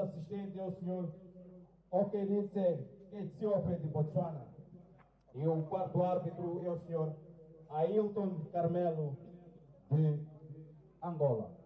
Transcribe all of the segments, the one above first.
assistente é o senhor Okelice Etsiope de Botswana. E o quarto árbitro é o senhor Ailton Carmelo de Angola.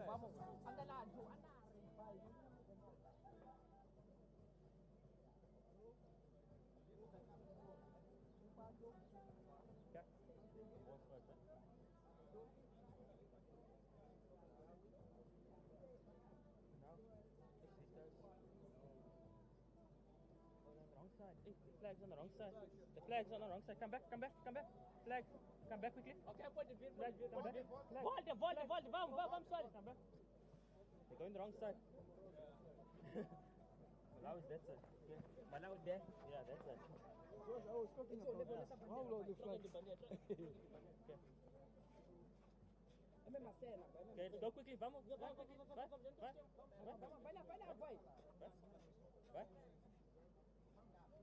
Vamos. Anda laju, anda. Hey, the flag's on the wrong side. The flag's on the wrong side. Come back. Flag, come back quickly. Okay, put the beer. Flag, come back. Volte, vamos, sorry. Come back. They're going the wrong side. Malawi is that side. Okay. Malawi there. Yeah, that side. I was talking about that. How long the flag? Okay, go quickly. Vamos. Vai. Vai.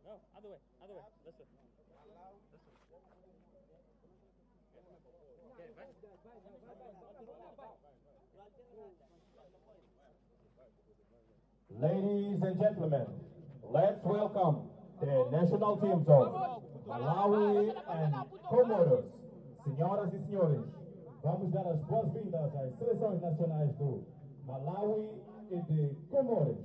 No, other way. This way. Ladies and gentlemen, let's welcome the national teams of Malawi and Comoros. Senhoras e senhores, vamos dar as boas-vindas às seleções nacionais do Malawi e de Comoros.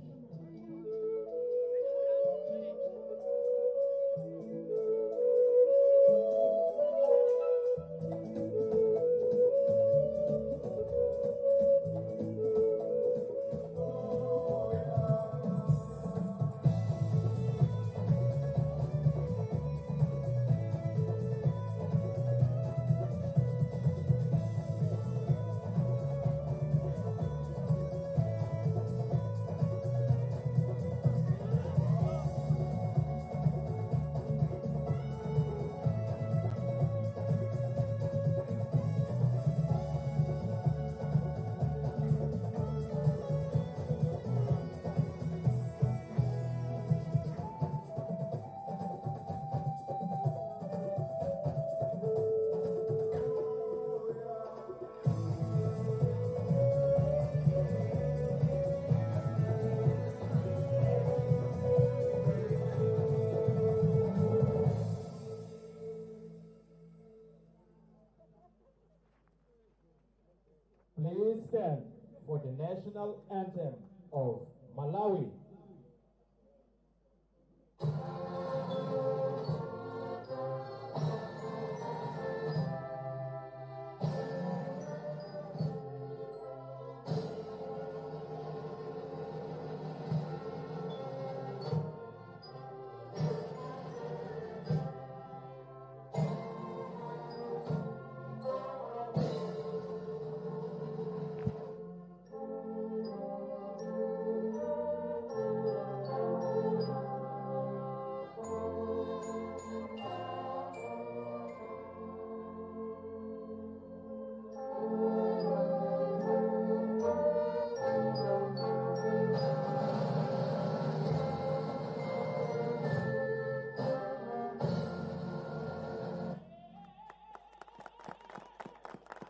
Please stand for the national anthem of Malawi.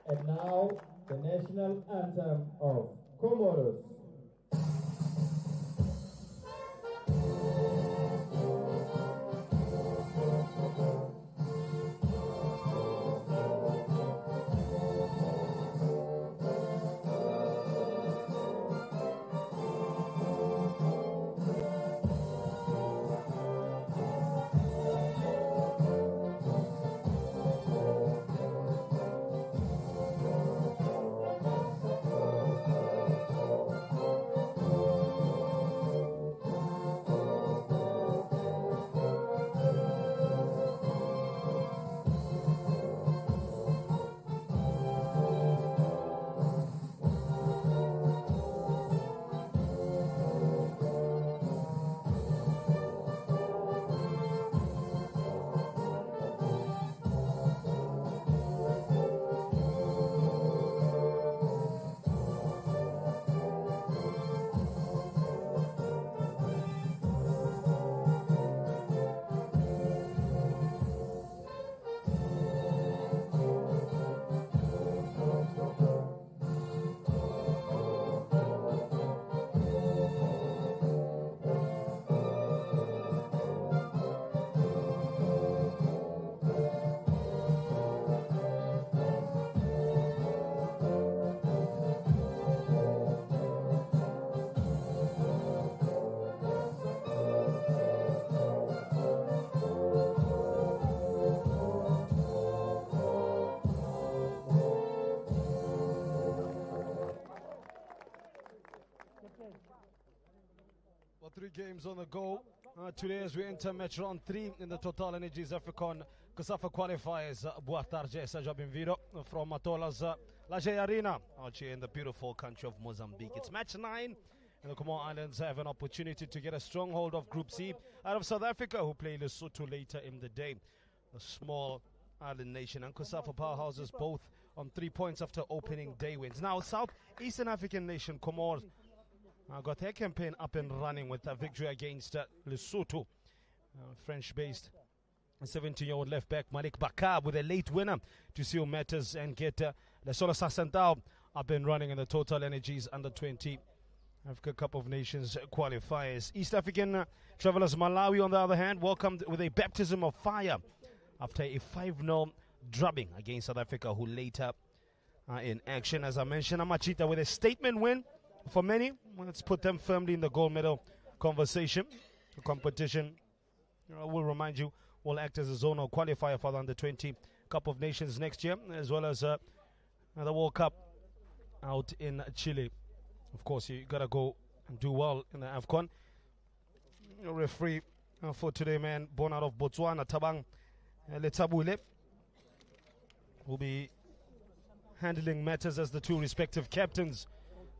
And now, the national anthem of Comoros. Well, 3 games on the go. Today as we enter match round 3 in the Total Energies African COSAFA qualifiers. Boa tarde, seja bem-vindo from Matola's Laje Arena out here in the beautiful country of Mozambique. It's match 9 and the Comoros Islands have an opportunity to get a stronghold of Group C out of South Africa, who play Lesotho later in the day. A small island nation and COSAFA powerhouses both on 3 points after opening day wins. Now, Southeastern African nation Comoros got their campaign up and running with a victory against Lesotho, French-based 17-year-old left back Malik Bakab with a late winner to seal matters and get Lesotho Sasantao up and running in the Total Energies under-20 Africa Cup of Nations qualifiers. East African Travelers Malawi, on the other hand, welcomed with a baptism of fire after a 5-0 drubbing against South Africa, who later in action. As I mentioned, Amachita with a statement win for many. Let's put them firmly in the gold medal conversation. The competition, I will remind you, will act as a zonal qualifier for the under-20 Cup of Nations next year, as well as the World Cup out in Chile. Of course, you got to go and do well in the AFCON. Referee for today, man, born out of Botswana, Tabang Letabule, will be handling matters as the two respective captains.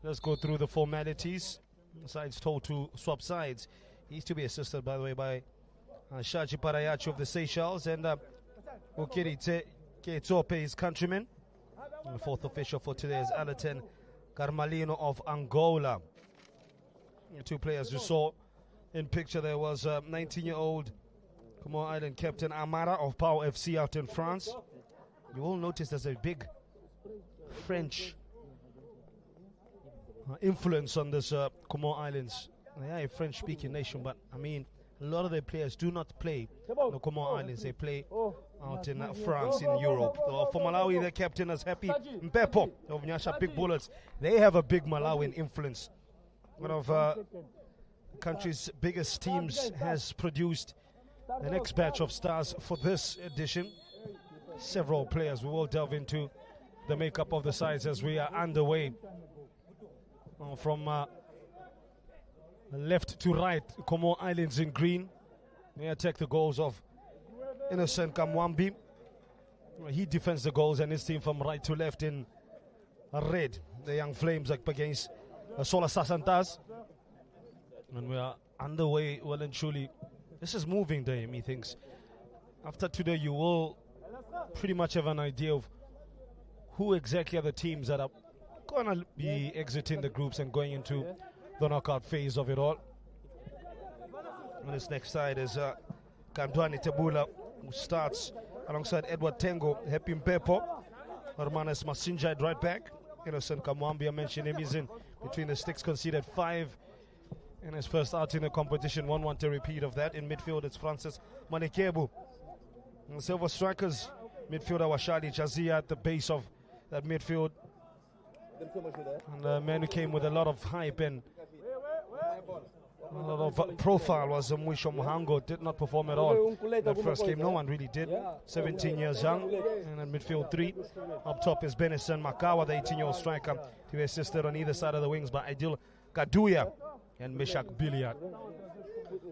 Let's go through the formalities. Sides told to swap sides. He's to be assisted, by the way, by Shaji Parayachi of the Seychelles and Ukiri Ketsope, his countryman. And the fourth official for today is Alaten Carmalino of Angola. The two players you saw in picture there was 19-year-old Comore Island captain Amara of Pau FC out in France. You will notice there's a big French influence on this Comore Islands. They are a French-speaking nation, but I mean, a lot of their players do not play in the Comore Islands. They play out in France, in Europe. So for Malawi, their captain is Happy Mpepo of Nyasha Big Bullets. They have a big Malawian influence. One of the country's biggest teams has produced the next batch of stars for this edition. Several players. We will delve into the makeup of the sides as we are underway. From left to right, Comore Islands in green. They attack the goals of Innocent Kamwambi. He defends the goals and his team from right to left in red. The Young Flames up against Sola Sasantas. And we are underway well and truly. This is moving day, methinks. After today, you will pretty much have an idea of who exactly are the teams that are going to be exiting the groups and going into the knockout phase of it all. And this next side is Kandwani Tebula, who starts alongside Edward Tengo, Happy Mpepo, Hermanes Masinja at right back. Innocent Kamwambi, I mentioned him, he's in between the sticks, conceded 5 in his first out in the competition. 1-1 to repeat of that. In midfield, it's Francis Manikebu. And the Silver Strikers, midfielder Washali Jazia at the base of that midfield. And the man who came with a lot of hype and a lot of profile was Mwisho Muhango. Did not perform at all that first game. No one really did. 17 years young. And in midfield 3. Up top is Benison Makawa, the 18-year-old striker, to be assisted on either side of the wings by Idil Kaduya and Meshak Biliat.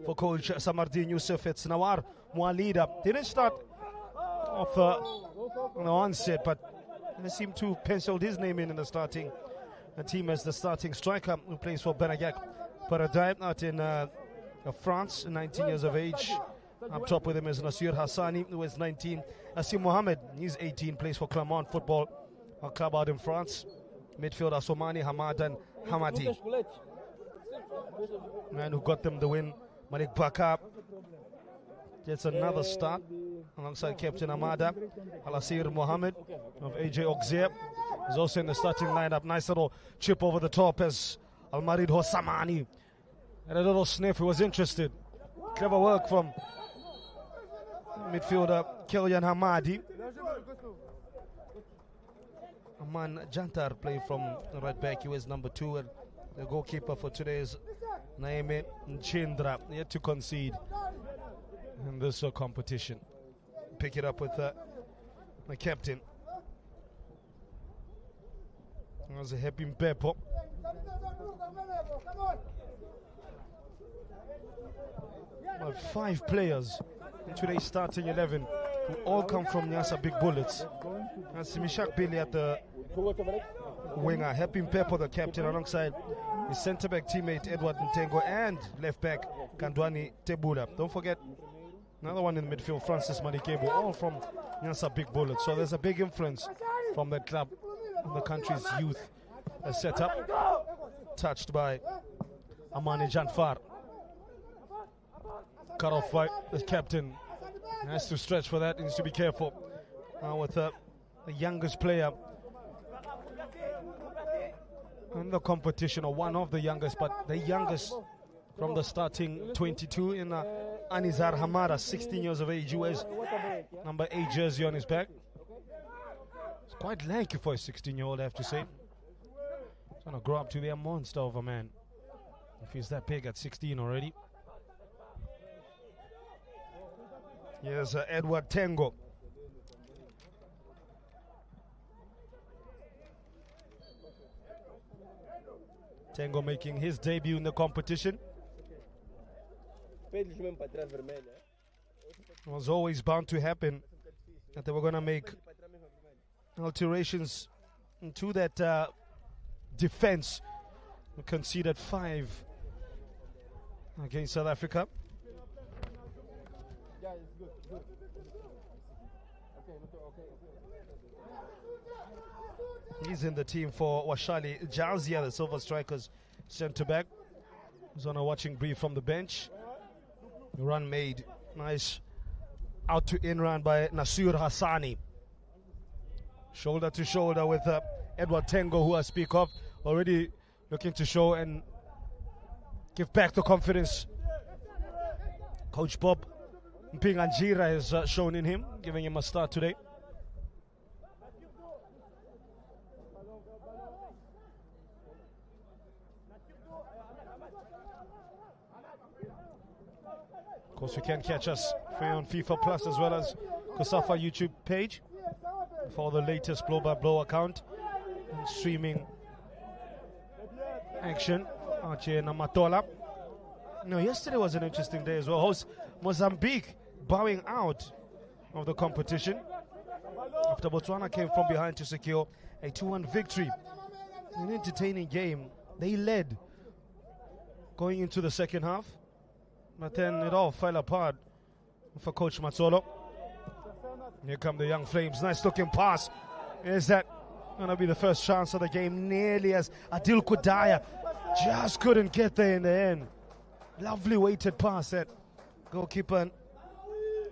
For coach Samardin Youssef, it's Nawar Mualida. Didn't start off on the onset, but they seem to penciled his name in the starting team as the starting striker, who plays for Benagak Paradise out in France, 19 years of age. Up top with him is Nasir Hassani, who is 19. Asim Mohamed, he's 18, plays for Clermont Football, a club out in France. Midfielder Somani Hamad and Hamadi. Man who got them the win, Malik Bakab, gets another start alongside Captain Amada. Alasir Mohamed of AJ Oxia is also in the starting lineup. Nice little chip over the top as Almarid Hossamani had a little sniff. He was interested. Clever work from midfielder Kylian Hamadi. Aman Jantar played from right back. He was number 2, and the goalkeeper for today is Naime Chandra, yet to concede in this competition. Pick it up with my captain. That was a Happy Mpepo. Well, 5 players in today's starting 11 who all come from Nyasa Big Bullets. That's Mishak Billy at the winger, Happy Mpepo the captain, alongside his centre-back teammate Edward Ntengo and left-back Kandwani Tebula. Don't forget another one in the midfield, Francis Manikebu, all from Nyasa Big Bullets. So there's a big influence from that club on the country's youth set up. Touched by Amani Janfar. Cut off by the captain Has to stretch for that. He needs to be careful with the youngest player in the competition, or one of the youngest, but the youngest from the starting 22 in Anizar Hamada, 16 years of age. He wears number 8 jersey on his back. It's quite lanky for a 16-year-old, I have to say. He's going to grow up to be a monster of a man if he's that big at 16 already. Here's Edward Tengo. Tengo making his debut in the competition. It was always bound to happen that they were going to make alterations into that defense. We conceded 5 against South Africa. He's in the team for Washali Jazia, the Silver Strikers centre back. He's on a watching brief from the bench. Run made, nice out to in run by Nasir Hassani. Shoulder to shoulder with Edward Tengo, who I speak of, already looking to show and give back the confidence Coach Bob Mpinganjira has shown in him, giving him a start today. Of course, you can catch us free on FIFA Plus as well as Kosafa YouTube page for the latest blow-by-blow account and streaming action out here in Matola. No, yesterday was an interesting day as well. Host Mozambique bowing out of the competition after Botswana came from behind to secure a 2-1 victory. An entertaining game. They led going into the second half, but then it all fell apart for Coach Matsolo. Here come the young Flames. Nice looking pass. Is that going to be the first chance of the game? Nearly as Adil Kudaya just couldn't get there in the end. Lovely weighted pass that goalkeeper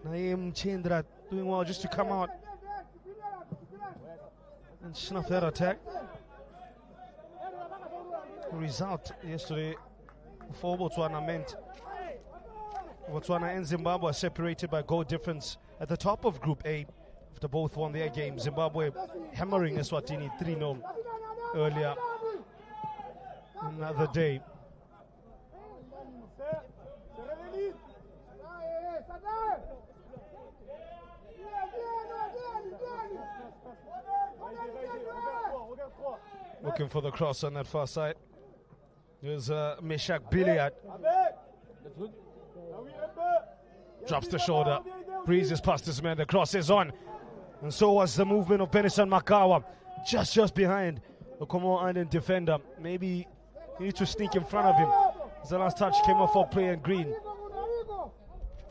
Naeem Chandra doing well just to come out and snuff that attack. The result yesterday for Botswana meant Botswana and Zimbabwe are separated by goal difference at the top of Group A after both won their games. Zimbabwe hammering Eswatini 3-0 earlier another day. Looking for the cross on that far side. There's Meshak Biliat. Drops the shoulder. Breezes past this man. The cross is on. And so was the movement of Benison Makawa. Just behind the Comoro Island defender. Maybe he needs to sneak in front of him. The last touch came off for play and green.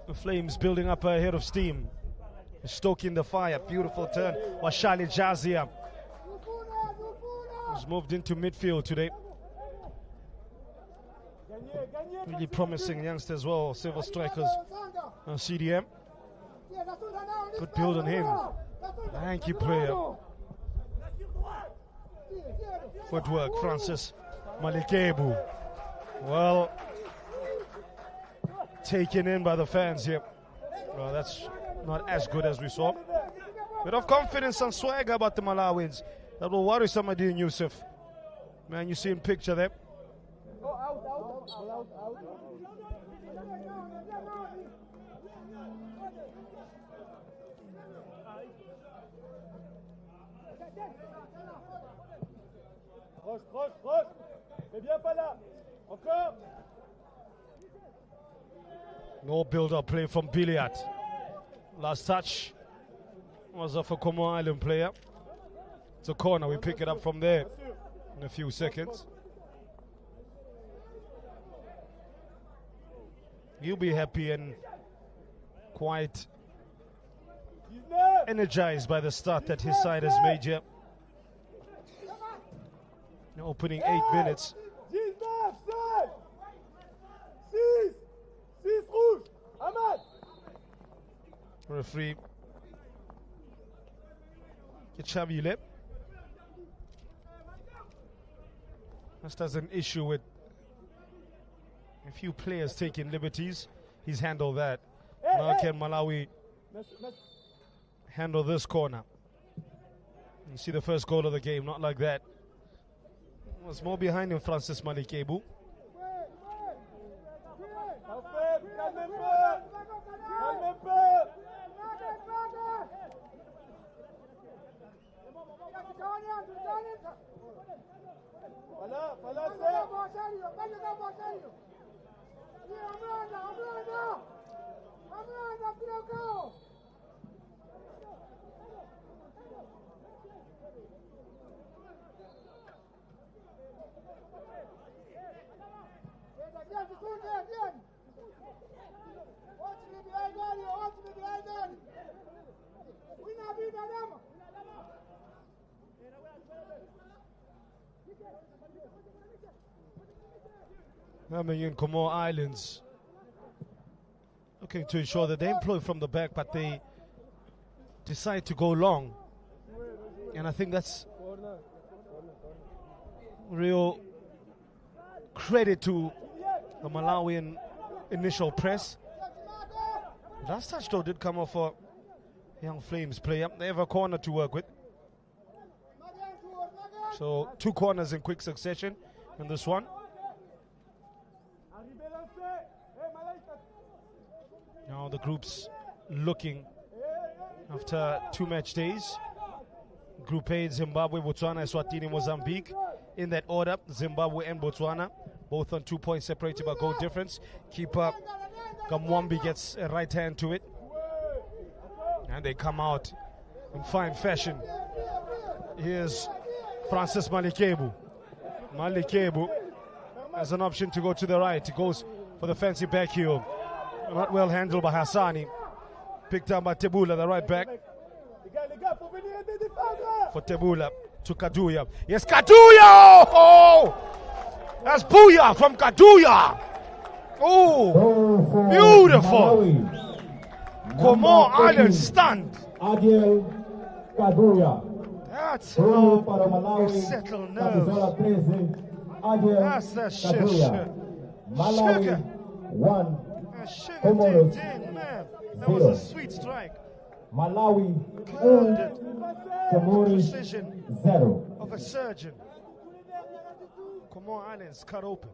The Flames building up a head of steam. Stoking the fire. Beautiful turn. Washali Jazia has moved into midfield today. Really promising youngster as well. Silver Strikers CDM. Good build on him. Lanky player. Footwork, Francis Malikebu. Well, taken in by the fans here. Well, that's not as good as we saw. Bit of confidence and swagger about the Malawians. That will worry somebody in Yusuf. Man, you see in picture there. No build-up play from Biliat. Last touch was off a Comoro Island player. It's a corner. We pick it up from there in a few seconds. He'll be happy and quite energized by the start that his side has made here. The opening 8 minutes. Referee Chavile just has an issue with a few players taking liberties. He's handled that. Now can Malawi handle this corner? You see the first goal of the game, not like that. Was more behind him, Francis Malikebu. Coming in Comoro Islands, looking to ensure that they employ from the back, but they decide to go long. And I think that's real credit to the Malawian initial press. Last touch though did come off a Young Flames player. They have a corner to work with. So 2 corners in quick succession in this one. Now the group's looking after 2 match days. Group A, Zimbabwe, Botswana, Eswatini, Mozambique. In that order, Zimbabwe and Botswana, both on 2 points separated by goal difference. Keeper Kamwambi gets a right hand to it. And they come out in fine fashion. Here's Francis Malikebu. Malikebu has an option to go to the right. He goes for the fancy back heel. Not well handled by Hassani. Picked up by Tebula, the right back. For Tebula to Kaduya. Yes, Kaduya! Oh! That's Booyah from Kaduya! Oh! Beautiful! Comoro Islands stunned. That's how you settle nerves. That's the shit. Sugar. 1. Comoros, man. That was a sweet strike. Malawi Good. Comoros Precision 0. of a surgeon. Comoro Islands cut open.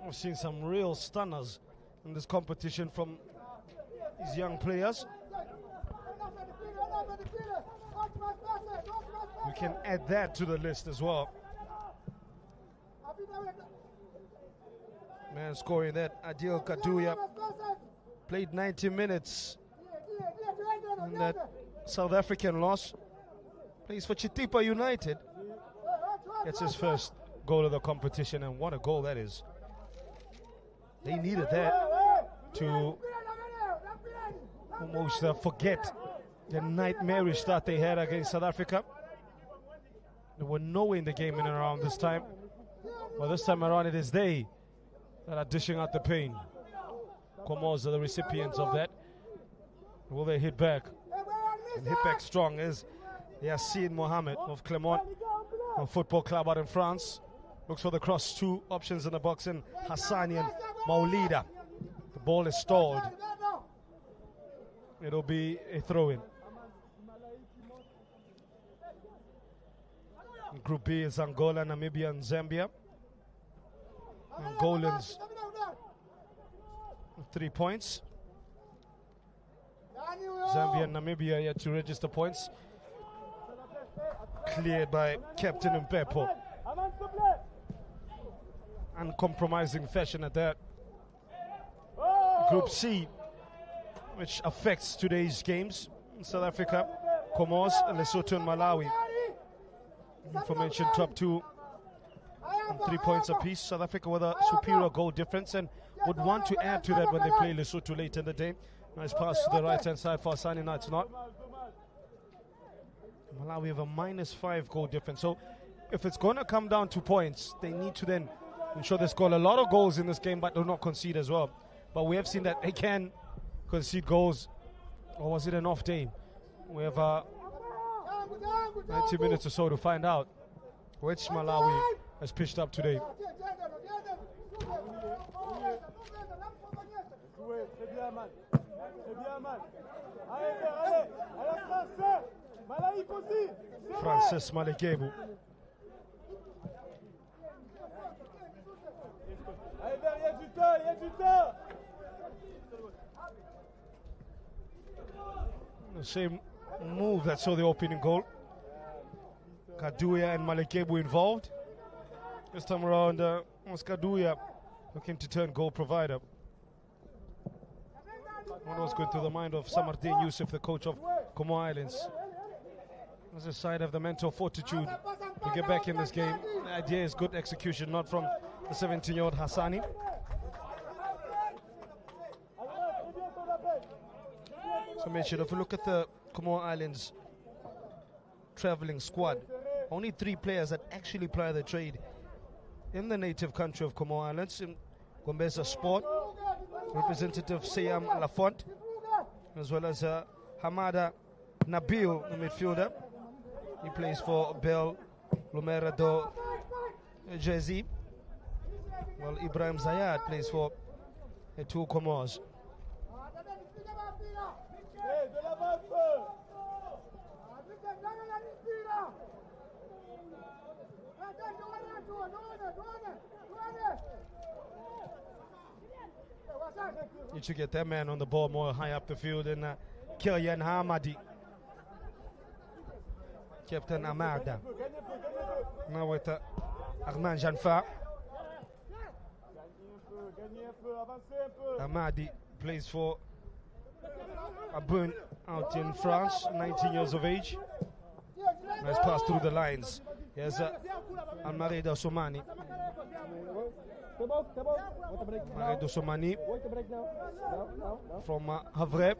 I've seen some real stunners in this competition from these young players. We can add that to the list as well. Man scoring that, Adil Kaduya, played 90 minutes in that South African loss. Plays for Chitipa United. Gets his first goal of the competition, and what a goal that is. They needed that to almost forget the nightmarish start they had against South Africa. They were nowhere in the game in and around this time. Well, this time around it is they that are dishing out the pain. Comoros are the recipients of that. Will they hit back? And hit back strong is Yassine Mohamed of Clermont, a football club out in France. Looks for the cross, 2 options in the box, and Hassani and Maulida. The ball is stalled. It'll be a throw-in. Group B is Angola, Namibia, and Zambia. Angolans 3 points. Zambia and Namibia yet to register points. Cleared by Captain Mpepo. Uncompromising fashion at that. Group C, which affects today's games. South Africa, Comoros, Lesotho, and Malawi. Aforementioned top 2 on 3 points apiece. South Africa with a superior goal difference and would want to add to that when they play Lesotho late in the day. Nice pass to the right hand side for Hassani. No, it's not. Malawi have a -5 goal difference. So if it's going to come down to points, they need to then I'm sure they scored a lot of goals in this game, but do not concede as well. But we have seen that they can concede goals. Or was it an off day? We have 90 minutes or so to find out which Malawi has pitched up today. Francis Malekebu. The same move that saw the opening goal. Kaduya and Malekebu involved. This time around, was Kaduya looking to turn goal provider. What was going through the mind of Samardin Yusuf, the coach of Comoro Islands? As a side of the mental fortitude to get back in this game. The idea is good execution, not from the 17-year-old Hassani. So I mentioned, if we look at the Comoro Islands traveling squad, only 3 players that actually ply the trade in the native country of Comoro Islands. In Gombeza Sport, representative Siam Lafont, as well as Hamada Nabil, the midfielder. He plays for Bell Lumera do Jezi, while Ibrahim Zayad plays for the 2 Comoros. You should get that man on the ball more high up the field, and Kylian Hamadi, Captain Amarda. Now with Armand Janfa. Amadi plays for Abun out in France, 19 years of age. Nice pass through the lines. Here's Almaredo Somani. Almaredo Somani from Havre.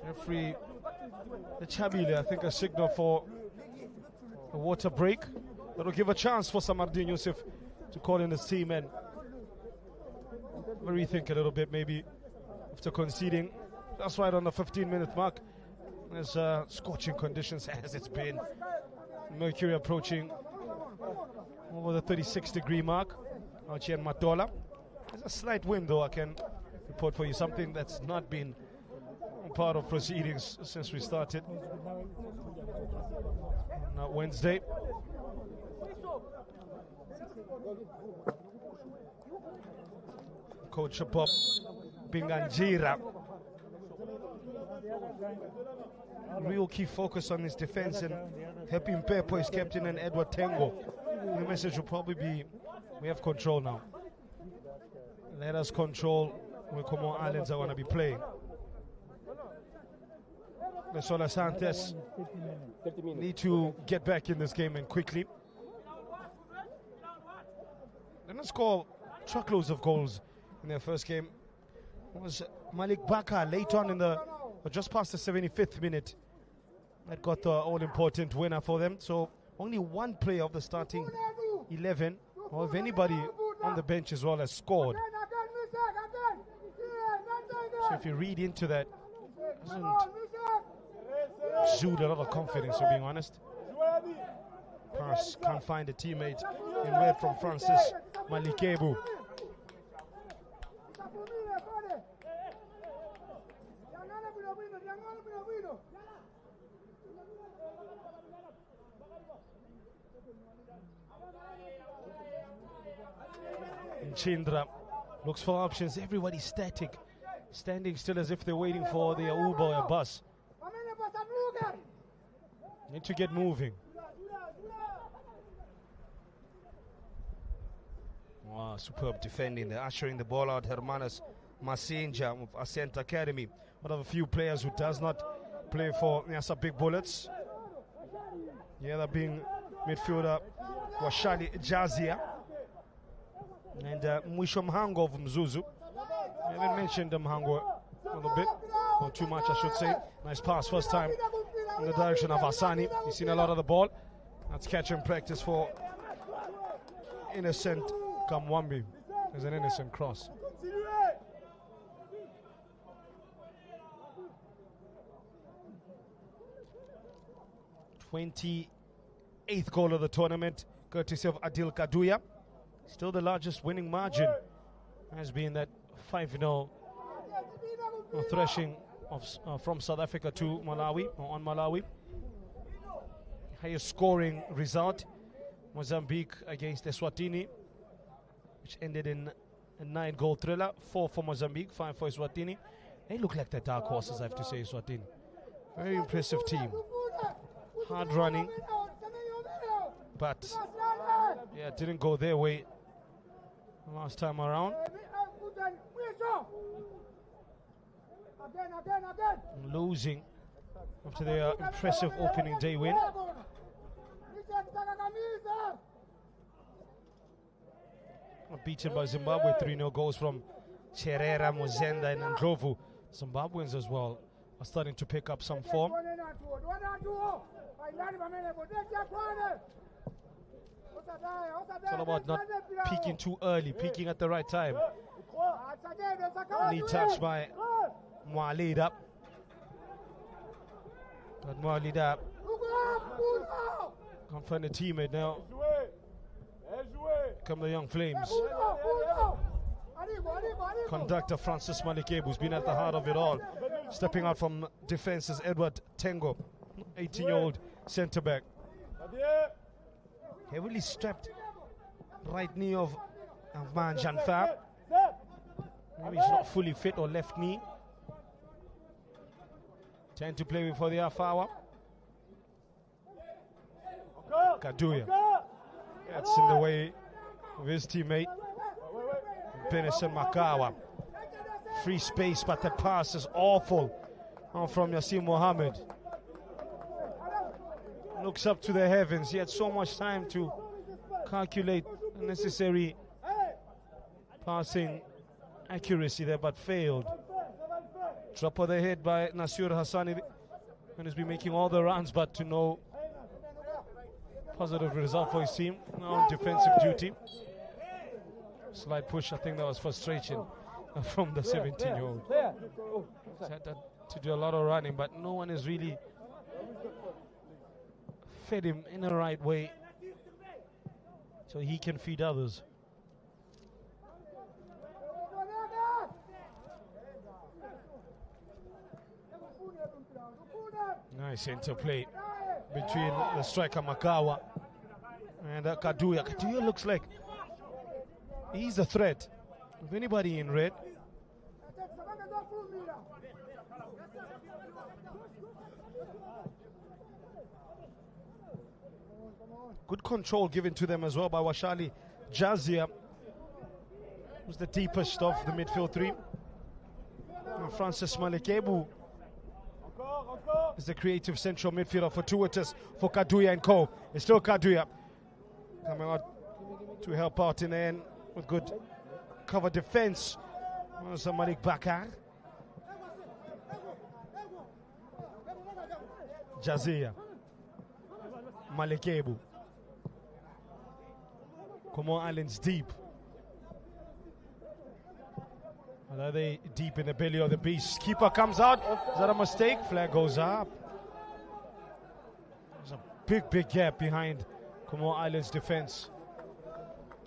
Referee Chabile, I think, a signal for a water break. That will give a chance for Samardin Yusuf to call in his team and rethink a little bit, maybe after conceding. That's right on the 15-minute mark. There's scorching conditions as it's been. Mercury approaching over the 36-degree mark out here in Matola. There's a slight wind, though, I can report for you, something that's not been part of proceedings since we started on Wednesday. Coach Bob Binganjira, real key focus on his defense and helping Pepo, his captain, and Edward Tengo. The message will probably be, we have control now. Let us control where Comoro Islands are going to be playing. The Sola Santos need to get back in this game and quickly. They're going to score truckloads of goals in their first game. It was Malik Baka late on in the, just past the 75th minute, that got the all-important winner for them. So only one player of the starting 11, or if anybody on the bench as well, has scored. So if you read into that, it doesn't exude a lot of confidence, to being honest. Pass can't find a teammate in red from Francis Malikebu. Chindra looks for options. Everybody's static, standing still as if they're waiting for the Uber or a bus. Need to get moving. Wow, superb defending. They're ushering the ball out. Hermanas Masinja of Ascent Academy, one of a few players who does not play for Nyasa Big Bullets. The other being midfielder Washali Jazia and Mwisho Mhango of Mzuzu. I haven't mentioned Mhango a little bit, not too much I should say. Nice pass first time in the direction of Hassani. He's seen a lot of the ball. That's catch and practice for Innocent Kamwambi. There's an innocent cross. '28th goal of the tournament, courtesy of Adil Kaduya. Still the largest winning margin has been that 5-0 thrashing of, from South Africa to Malawi, or on Malawi. Highest scoring result, Mozambique against Eswatini, which ended in a 9-goal thriller, 4 for Mozambique, 5 for Eswatini. They look like the dark horses, I have to say, Eswatini. Very impressive team. Hard running, but yeah, it didn't go their way last time around. Losing after their impressive opening day win. Beaten by Zimbabwe, 3-0 goals from Cherera, Mozenda and Ndlovu. Zimbabweans as well are starting to pick up some form. It's all about not peaking too early, peaking at the right time. Knee touch by Mwalida. But Mwalida can't find a teammate now. Come the Young Flames. Conductor Francis Malikebu, who's been at the heart of it all. Stepping out from defense is Edward Tengo, 18-year-old centre-back. Heavily strapped right knee of Man Janfa. Maybe he's not fully fit, or left knee. Trying to play before the half hour. Kaduya. That's in the way of his teammate, Benison Makawa. Free space, but the pass is awful from Yassim Mohammed. Looks up to the heavens. He had so much time to calculate the necessary passing accuracy there, but failed. Drop of the head by Nasir Hassani, and he's been making all the runs, but to no positive result for his team. Now on defensive duty. Slight push, I think that was frustration from the 17-year-old. He's had to do a lot of running, but no one has really fed him in the right way so he can feed others. Nice interplay between the striker Makawa and Kaduya. Kaduya looks like he's a threat. If anybody in red. Good control given to them as well by Washali Jazia, who's the deepest of the midfield three. And Francis Malikebu is the creative central midfielder, fortuitous for Kaduya and Co. It's still Kaduya coming out to help out in the end with good cover defense. Malik Bakar. Jazia. Malikebu. Comor Islands deep. Are they deep in the belly of the beast? Keeper comes out. Is that a mistake? Flag goes up. There's a big gap behind Comor Islands defense.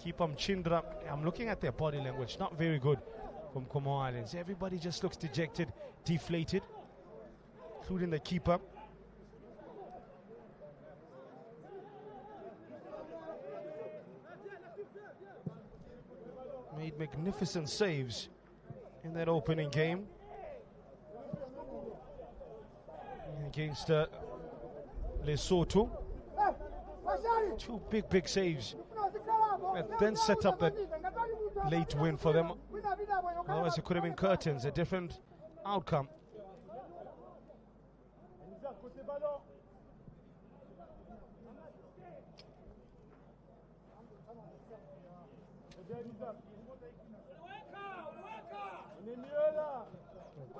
Keeper Mchindra. I'm looking at their body language. Not very good from Comor Islands. Everybody just looks dejected, deflated, including the keeper. Made magnificent saves in that opening game against Lesotho. Two big saves that then set up that late win for them. Otherwise it could have been curtains, a different outcome.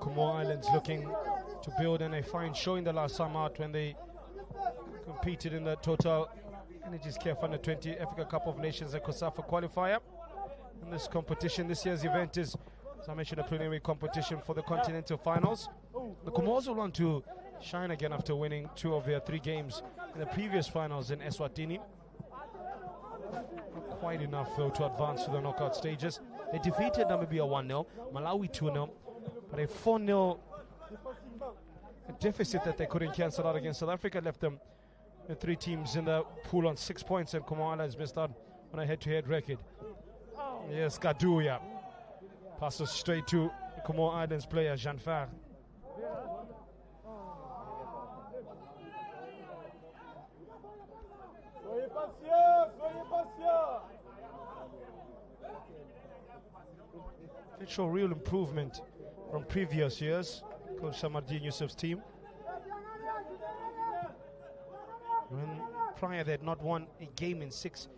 Comor Islands looking to build, and a fine showing the last time out when they competed in the Total Energy's KF Under 20 Africa Cup of Nations and COSAFA qualifier. In this competition, this year's event is, as I mentioned, a preliminary competition for the continental finals. The Comoros will want to shine again after winning 2 of their 3 games in the previous finals in Eswatini. Not quite enough, though, to advance to the knockout stages. They defeated Namibia 1-0, Malawi 2-0, but a 4-0 deficit that they couldn't cancel out against South Africa left them the 3 teams in the pool on 6 points, and Comoros has missed out on a head-to-head record. Yes, Gaduya passes straight to Comoros Islands player Jean Farr. Soyez patient, soyez patient. It showed real improvement from previous years, Coach Samardine Yusuf's team. When prior they had not won a game in 6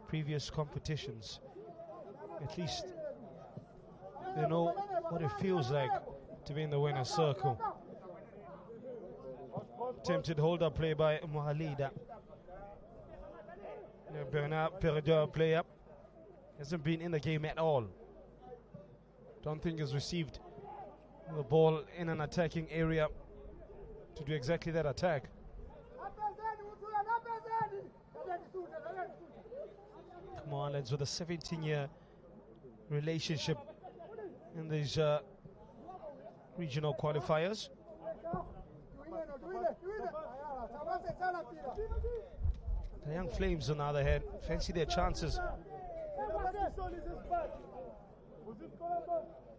previous competitions. At least they know what it feels like to be in the winner's circle. Attempted hold-up play by Mohalida. Bernard Pereira player hasn't been in the game at all. Don't think he's received the ball in an attacking area to do exactly that attack. Comoros with a 17-year relationship in these regional qualifiers. The Young Flames, on the other hand, fancy their chances.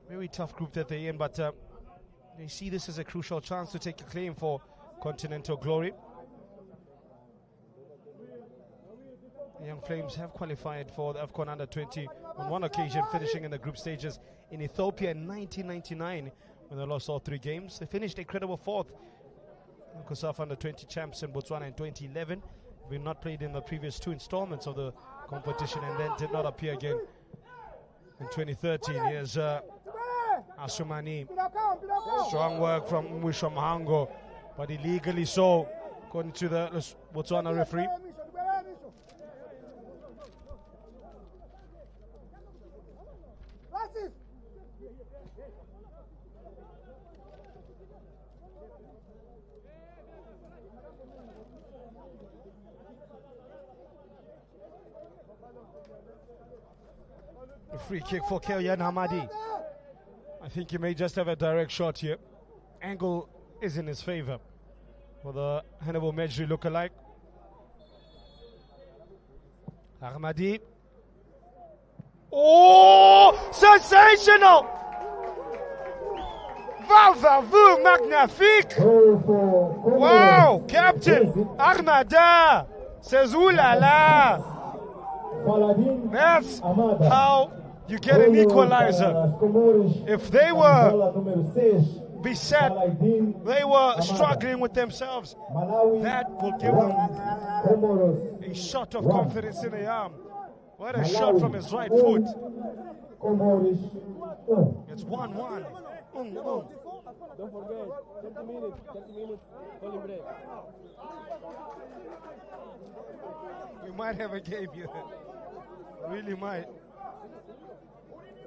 Very tough group that they're in, but they see this as a crucial chance to take a claim for continental glory. The Young Flames have qualified for the AFCON Under 20 on one occasion, finishing in the group stages in Ethiopia in 1999 when they lost all 3 games. They finished a credible 4th. COSAFA Under 20 champs in Botswana in 2011. We not played in the previous 2 installments of the competition and then did not appear again in 2013. Here's Asumani. Strong work from Mwisho Mahango, but illegally so, according to the Botswana referee. A free kick for Kelyan Hamadi. I think he may just have a direct shot here. Angle is in his favor for the Hannibal Medjri lookalike. Hamadi. Oh, sensational! Vavavu, magnifique! Wow, Captain Armada says, ooh la la! That's how you get an equalizer. If they were beset, they were struggling with themselves, that will give them a shot of confidence in the arm. What a shot from his right foot. It's 1-1. Don't forget, 30 minutes, only break. We might have a game here. Really might.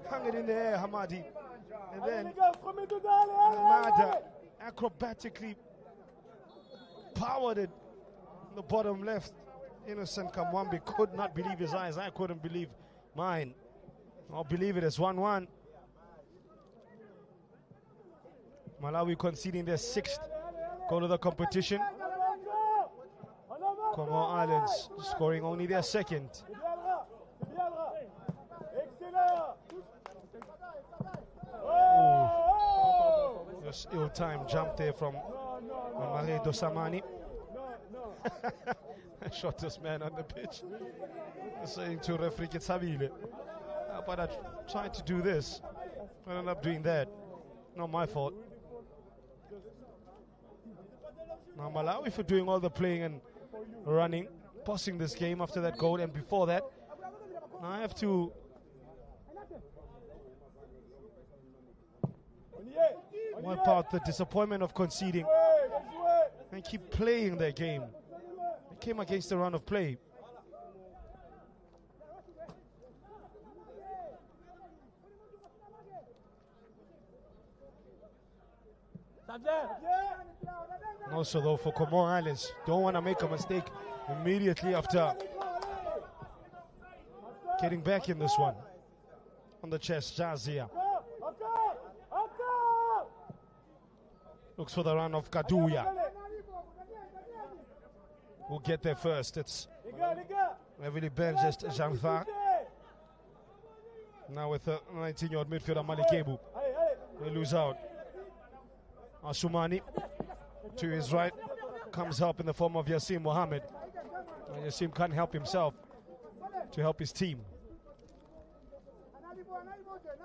Hung it in the air, Hamadi. And then Hamada acrobatically powered it in the bottom left. Innocent Kamwambi could not believe his eyes. I couldn't believe mine. I'll believe it as 1-1. Malawi conceding their 6th goal of the competition. Comoros Islands scoring only their 2nd. Just ill-timed jump there from Mamare Dosamani. Shortest man on the pitch. Saying to referee Kitsabile, but I tried to do this. I ended up doing that. Not my fault. Now Malawi for doing all the playing and running, passing this game after that goal, and before that, I have to wipe out the disappointment of conceding and keep playing their game. They came against the run of play. And also, though, for Comoros Islands, don't want to make a mistake immediately after getting back in this one. On the chest, Jazia. Looks for the run of Kaduya. We'll get there first. It's heavily benched Janfa. Now with the 19-year-old midfielder Malikebu. They lose out. Asumani to his right comes help in the form of Yassim Mohammed. And Yassim can't help himself to help his team.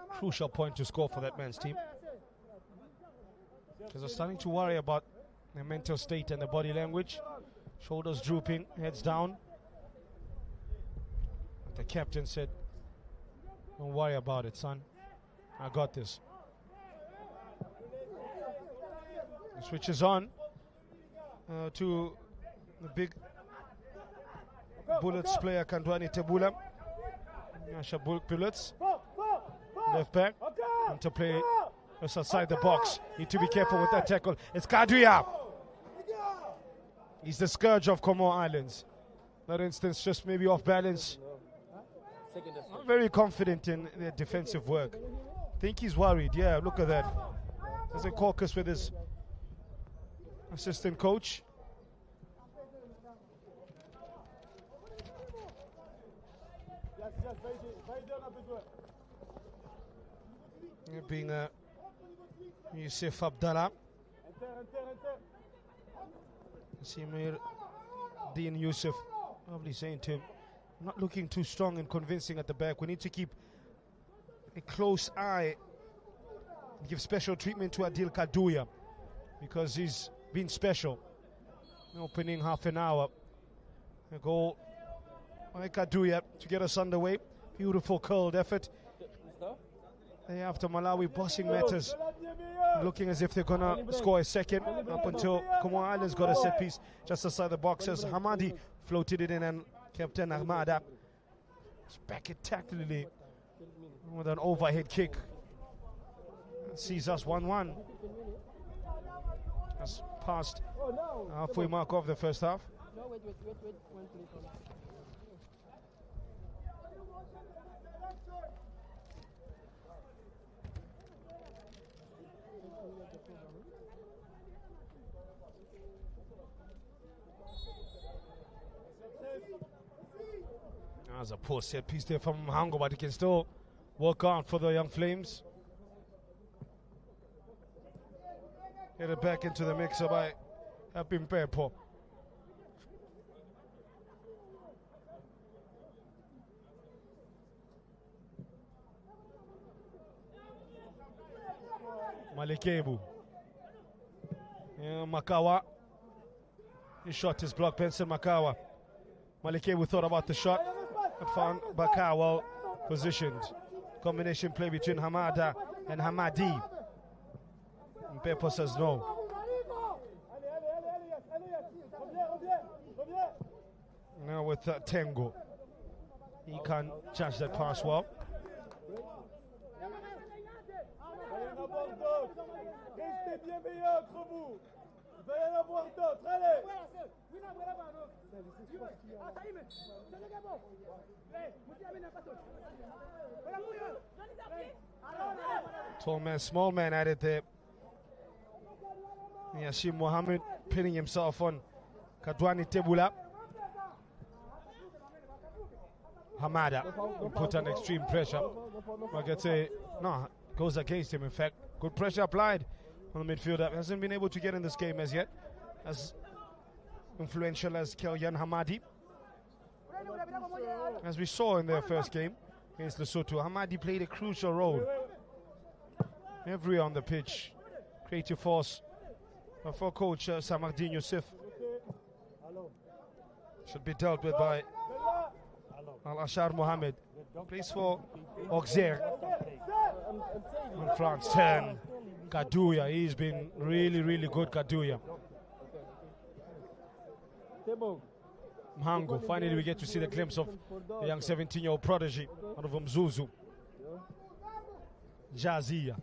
Crucial point to score for that man's team, because they're starting to worry about their mental state and the body language. Shoulders drooping, heads down. But the captain said, "Don't worry about it, son. I got this." He switches on to the big Bullets player Kandwani Tebula. Yasha Bullets. Left back. To play just outside the box. Need to be careful with that tackle. It's Kaduya. He's the scourge of Comoros Islands. That instance just maybe off balance. Not very confident in their defensive work. Think he's worried. Yeah, look at that. There's a caucus with his assistant coach. Being Yusuf Abdallah. Simir Dean Yusuf probably saying to him, not looking too strong and convincing at the back. We need to keep a close eye and give special treatment to Adil Kaduya, because he's been special. Opening half an hour. A goal by Kaduya to get us underway. Beautiful curled effort. After Malawi bossing matters, looking as if they're gonna score a second, up until Comoros Islands got a set piece just outside the box as Hamadi floated it in, and Captain Ahmada back it tactically with an overhead kick. Sees us 1-1. That's past halfway mark of the first half. There's a poor set piece there from Hango, but he can still work on for the Young Flames. Get it back into the mixer by helping Pepo. Malikebu. Makawa. His shot is blocked. Benson Makawa. Malikebu thought about the shot, but found Bakar well positioned. Combination play between Hamada and Hamadi. And Pepo says no. Now with Tengo. He can't judge that pass well. Tall man, small man at it there. Yashim Mohammed pinning himself on Kadwani Tebula. Hamada put on extreme pressure. I could say, no, goes against him in fact. Good pressure applied on the midfielder. Hasn't been able to get in this game as yet. As influential as Kelyan Hamadi. As we saw in their first game against Lesotho, Hamadi played a crucial role everywhere on the pitch. Creative force for coach Samardin Youssef. Should be dealt with by Al-Ashar Mohammed. Plays for Auxerre in France. 10. Kaduya, he's been really, really good, Kaduya. Mhango, finally we get to see the glimpse of the young 17-year-old prodigy out of Mzuzu. Jazia.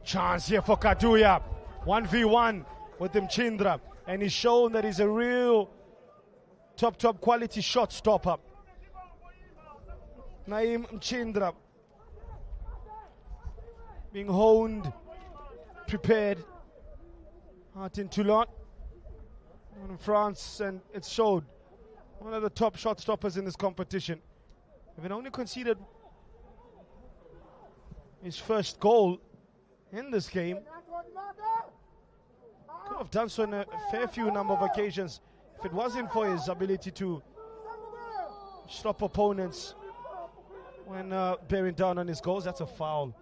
Chance here for Kaduya. 1v1 with Mchindra. And he's shown that he's a real top quality shot stopper. Naim Mchindra being honed, prepared out in Toulon, in France, and it showed. One of the top shot stoppers in this competition. Having only conceded his first goal in this game, could have done so in a fair few number of occasions if it wasn't for his ability to stop opponents when bearing down on his goals. That's a foul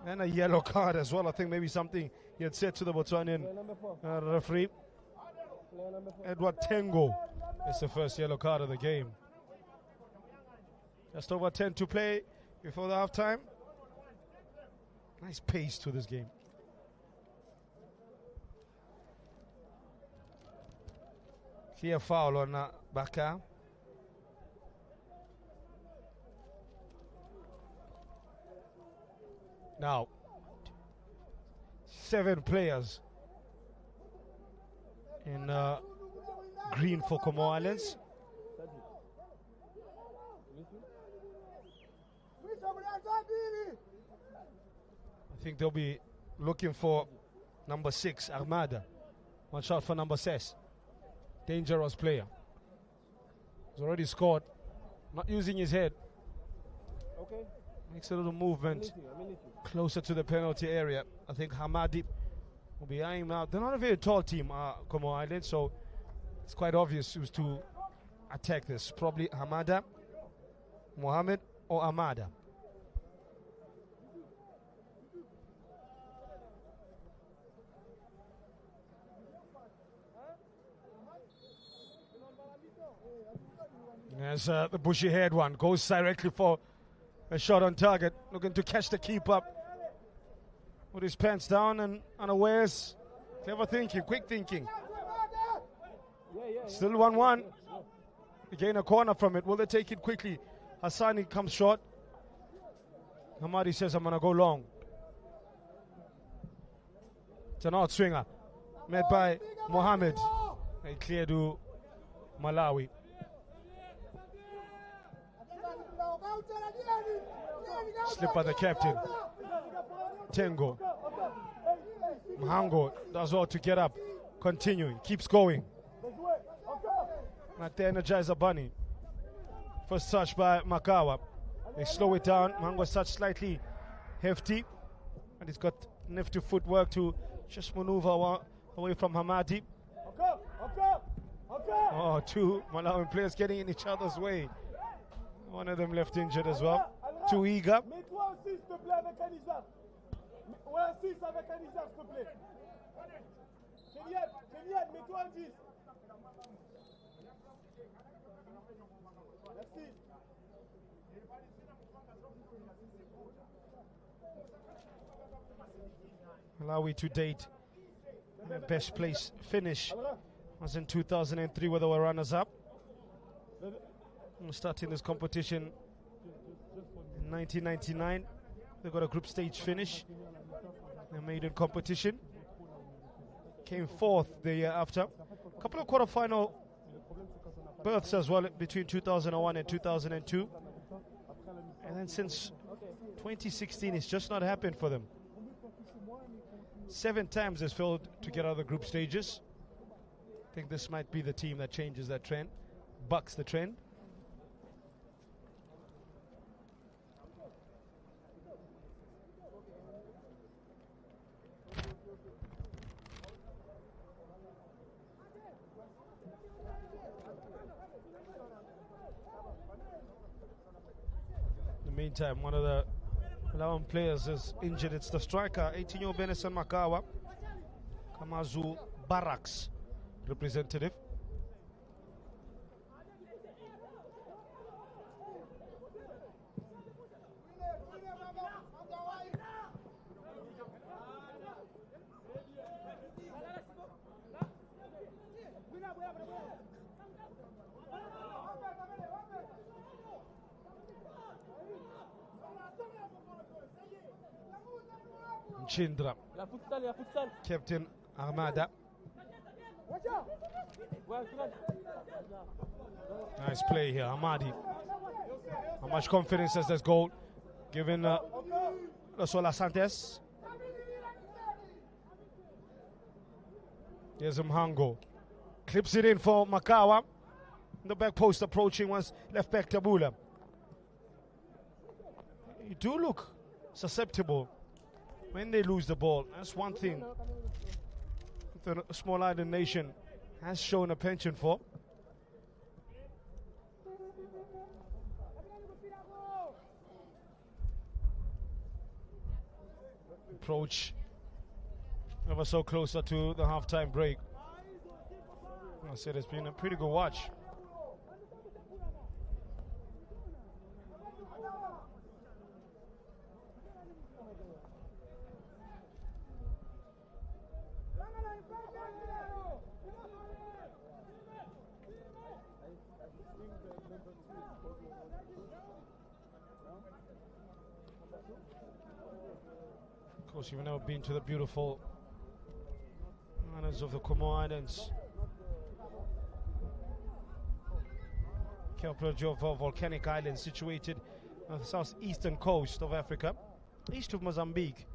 and a yellow card as well. I think maybe something he had said to the Botswanian referee. Edward Tengo is the first yellow card of the game. Just over 10 to play before the halftime. Nice pace to this game. Clear foul on Baka. Now, 7 players in green for Comoro Islands. I think they'll be looking for number 6, Armada. One shot for number 6. Dangerous player. He's already scored. Not using his head. Okay. Makes a little movement closer to the penalty area. I think Hamadi will be eyeing him out. They're not a very tall team, Comoro Islands, so it's quite obvious who's to attack this. Probably Hamada, Mohammed, or Amada. As the bushy-haired one goes directly for a shot on target, looking to catch the keeper with his pants down and unawares. Clever thinking, quick thinking. Still 1-1. Again, a corner from it. Will they take it quickly? Hassani comes short. Hamadi says, I'm going to go long. It's an out swinger. Met by Mohammed. A clear to Malawi. Slip by the captain. Tengo. Mhango does well to get up. Continuing. Keeps going. Like the Energizer Bunny. First touch by Makawa. They slow it down. Mhango's touch slightly hefty. And he's got nifty footwork to just maneuver away from Hamadi. Oh, 2 Malawian players getting in each other's way. One of them left injured as well. Too eager. Malawi to date, their best place finish was in 2003 where they were runners-up. Starting this competition in 1999, they got a group stage finish. They made in competition. Came 4th the year after. A couple of quarter-final berths as well between 2001 and 2002. And then since 2016, it's just not happened for them. 7 times they've failed to get out of the group stages. I think this might be the team that changes that trend, bucks the trend. In the meantime, one of the Malawian players is injured. It's the striker, 18-year-old Benison Makawa, Kamazu Barracks representative. Chindra, Ya futsal, ya futsal. Captain Armada. Well, good. Nice play here, Amadi. How much confidence has this goal given Losola Santos? Here's Mhango. Clips it in for Makawa. The back post approaching once left back Tabula. You do look susceptible when they lose the ball. That's one thing the small island nation has shown a penchant for. Approach ever so closer to the halftime break. I said it's been a pretty good watch. Of course, you've never been to the beautiful islands of the Comoros Islands. Keoplejova volcanic island situated on the southeastern coast of Africa, east of Mozambique,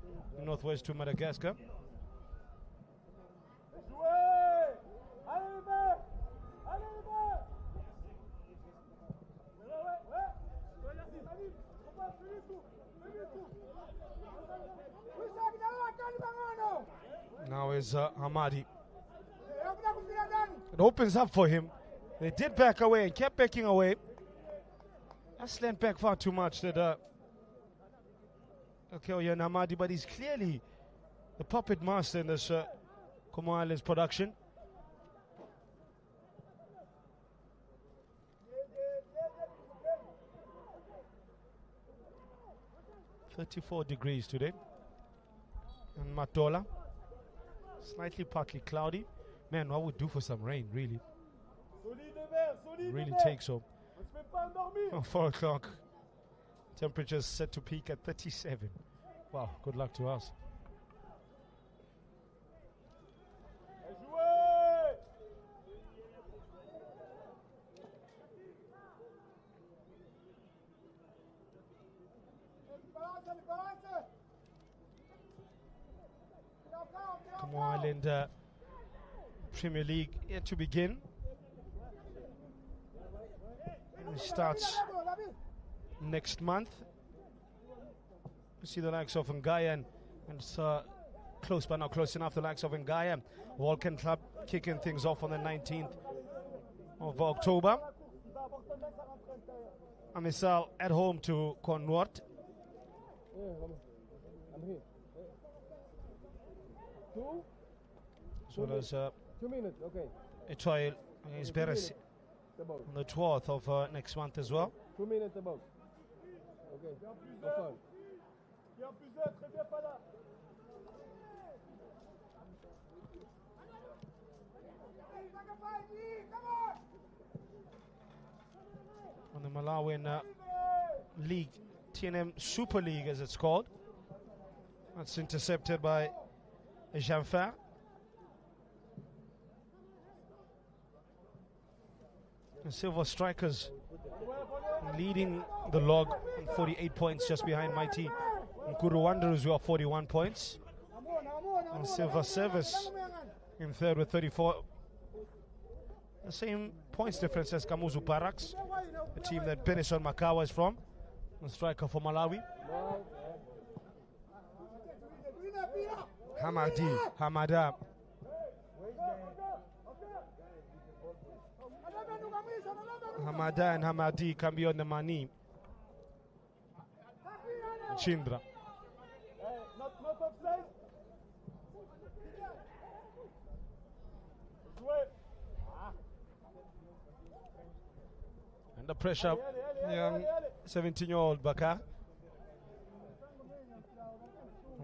northwest to Madagascar. Now is Hamadi. It opens up for him. They did back away and kept backing away. That's lent back far too much. That okay, yeah, Hamadi, but he's clearly the puppet master in this Comoros Islands production. "34 degrees today in Matola. Slightly partly cloudy. Man, what would do for some rain, really? Really takes so. 4 o'clock. Temperatures set to peak at 37. Wow, good luck to us. Comoros Island Premier League yet to begin. It starts next month. You see the likes of Ngaya and it's close but not close enough. The likes of Ngaya, Vulcan Club kicking things off on the 19th of October. Amisal at home to Conwart. As well as 2 minutes, okay. Etoile against Beres on the 12th of next month as well. 2 minutes about. Okay. Go far. On the Malawian League, TNM Super League as it's called. That's intercepted by Jean-Fer. The Silver Strikers leading the log on 48 points, just behind Mighty Nkuru Wanderers, who are 41 points. And Silver Service in third with 34. The same points difference as Kamuzu Barracks, the team that Benison Makawa is from, the striker for Malawi. Hamada. Hamada and Hamadi can be on the money. Chindra. Under pressure, young 17-year-old Bakar.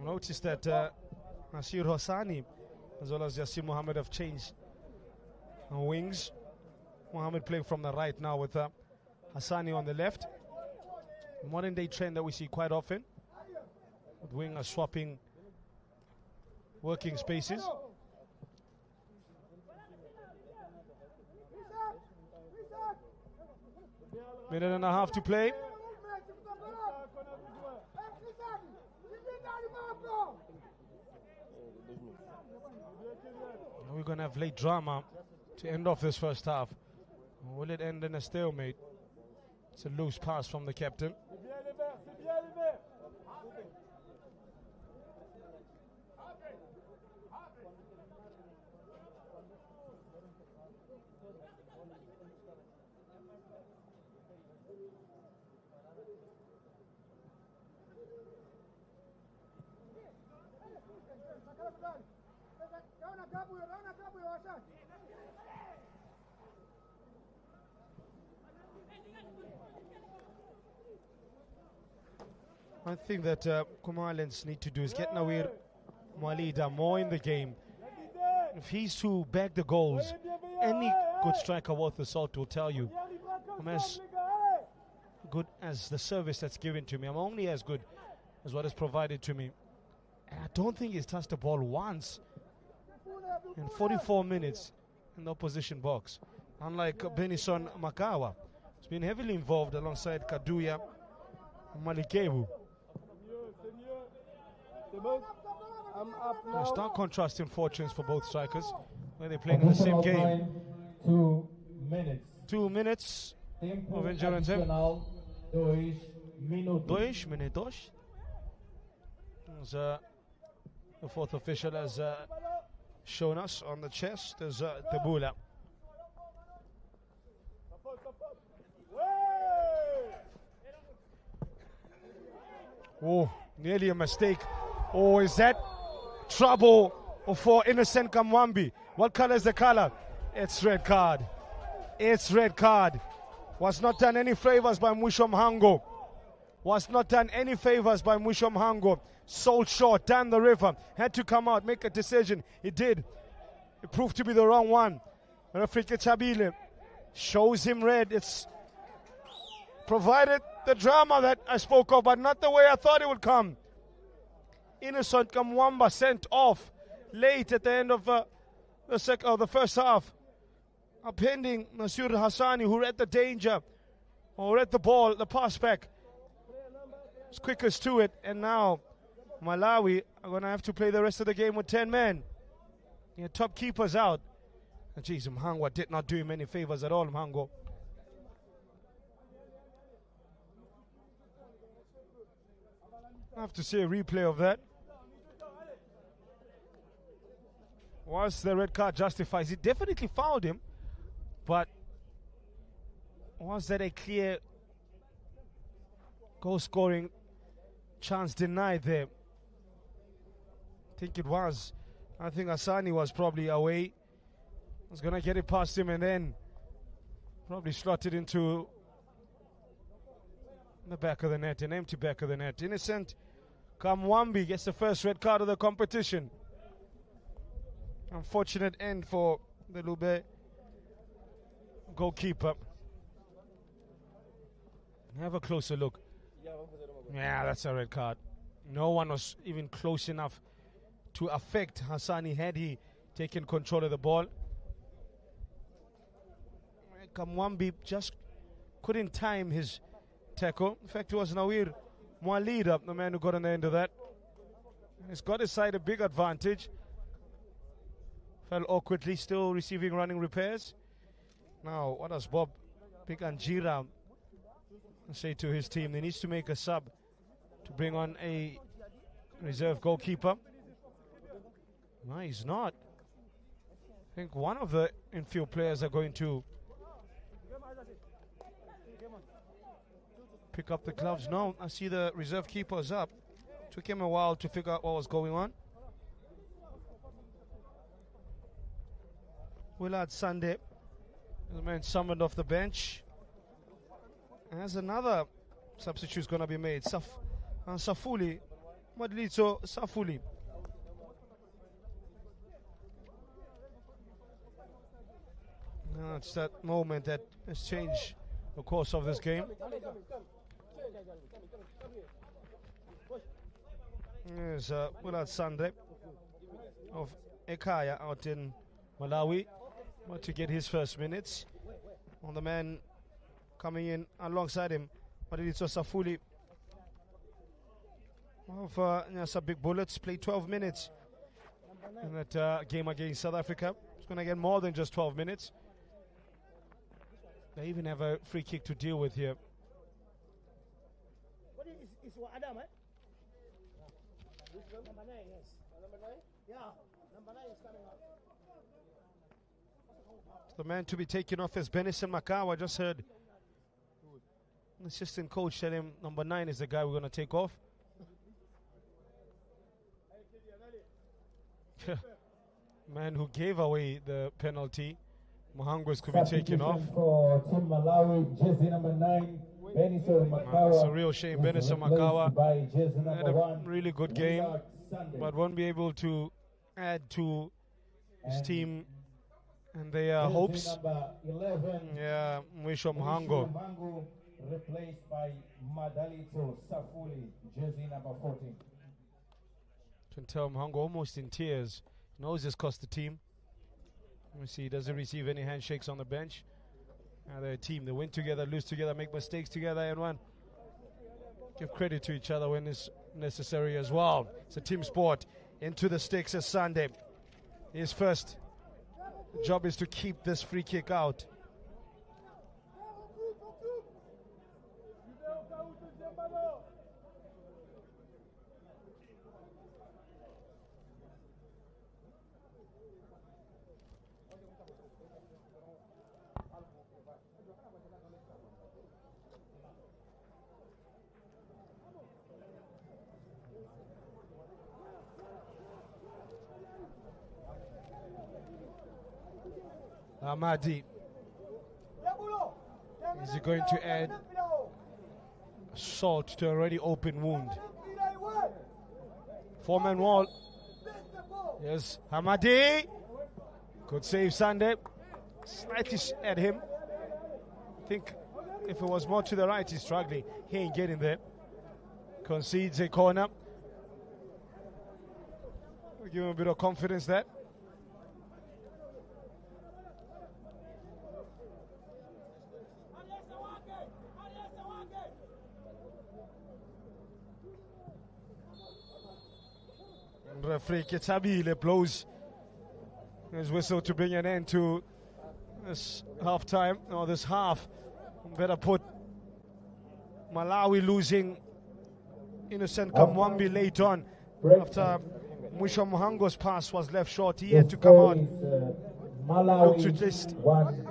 Notice that Nasir Hossani as well as Yassim Mohammed have changed wings. Mohammed playing from the right now with Hassani on the left. Modern day trend that we see quite often, with wingers swapping working spaces. Minute and a half to play. We're going to have late drama to end off this first half. Will it end in a stalemate? It's a loose pass from the captain. One thing that Comalians need to do is get Nawir Mwalida more in the game. If he's to bag the goals, any good striker worth the salt will tell you, I'm as good as the service that's given to me. I'm only as good as what is provided to me. And I don't think he's touched the ball once in 44 minutes in the opposition box. Unlike Benison Makawa, he's been heavily involved alongside Kaduya and Malikebu. There's stark contrasting fortunes for both strikers when they're playing in the same game. 2 minutes. 2 minutes of endurance. Additional 2 minutos. 2 minutos. As, the fourth official has shown us on the chest. There's Tebula. Oh, nearly a mistake. Oh, is that trouble for Innocent Kamwambi? What color is the color? It's red card. It's red card. Was not done any favors by Mwisho Mhango. Was not done any favors by Mwisho Mhango. Sold short down the river. Had to come out, make a decision. He did. It proved to be the wrong one. Rafika Chabile shows him red. It's provided the drama that I spoke of, but not the way I thought it would come. Innocent Kamwamba sent off late at the end of the first half. Upending Nasir Hassani, who read the danger, or read the ball, the pass back. As quickest to it, and now Malawi are going to have to play the rest of the game with 10 men. Your top keeper's out. And geez, Mhangwa did not do him any favors at all, Mhango. I have to see a replay of that. Was the red card justified? He definitely fouled him, but was that a clear goal scoring chance denied there? I think it was. I think Asani was probably away. Was going to get it past him and then probably slotted into the back of the net, an empty back of the net. Innocent Kamwambi gets the first red card of the competition. Unfortunate end for the Lube goalkeeper. Have a closer look. Yeah, that's a red card. No one was even close enough to affect Hassani had he taken control of the ball. Kamwambi just couldn't time his tackle. In fact, it was Nawir Mwalida, the man who got on the end of that. He's got his side a big advantage. Fell awkwardly, still receiving running repairs. Now, what does Bob Pikanjira say to his team? He needs to make a sub to bring on a reserve goalkeeper. No, he's not. I think one of the infield players are going to pick up the gloves. No, I see the reserve keeper's up. Took him a while to figure out what was going on. Willard Sunday, the man summoned off the bench. As another substitute is going to be made. Safuli, Madlito Safuli. It's that moment that has changed the course of this game. Yes, Willard Sunday. of Ekaya out in Malawi, but to get his first minutes. On the man coming in alongside him, Madalitso Safuli of Nyasa Big Bullets, played 12 minutes in that game against South Africa. He's going to get more than just 12 minutes. They even have a free kick to deal with here. What is Adam, eh? Number 9, yes. Number 9? Yeah, number 9 is coming up. The man to be taken off is Benison Makawa. I just heard the assistant coach tell him number 9 is the guy we're going to take off. Man who gave away the penalty. Muhangos could be taken off. For Team Malawi, jersey number 9, Benison Makawa. It's a real shame. Benison Makawa by jersey had number a 1. really good game, but won't be able to add to his team and their hopes. Number 11, Yeah, Mwisho Muhango. Mango, replaced by Madalitso Safuli, jersey number 14. Can tell Muhango almost in tears. Knows this cost the team. Let me see, doesn't receive any handshakes on the bench. They're a team. They win together, lose together, make mistakes together, and one. Give credit to each other when it's necessary as well. It's a team sport. Into the sticks as Sunday. His first job is to keep this free kick out. Amadi. Is he going to add salt to an already open wound? Four-man wall. Yes, Hamadi. Good save, Sunday. Slightly at him. I think if it was more to the right, he's struggling. He ain't getting there. Concedes a corner. We'll give him a bit of confidence there. Referee Ketabile blows his whistle to bring an end to this half time, or this half. Better put, Malawi losing Innocent Kamwambi late on after Mwisho Muhango's pass was left short. He had to come out, look to just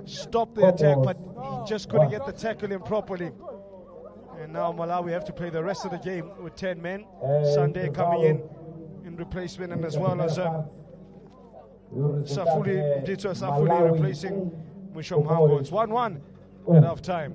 stop the attack, but he just couldn't get the tackle in properly. And now Malawi have to play the rest of the game with 10 men. Sunday coming in replacement, and as well as Safuli replacing Mwisho Muhango. It's 1-1 at half time.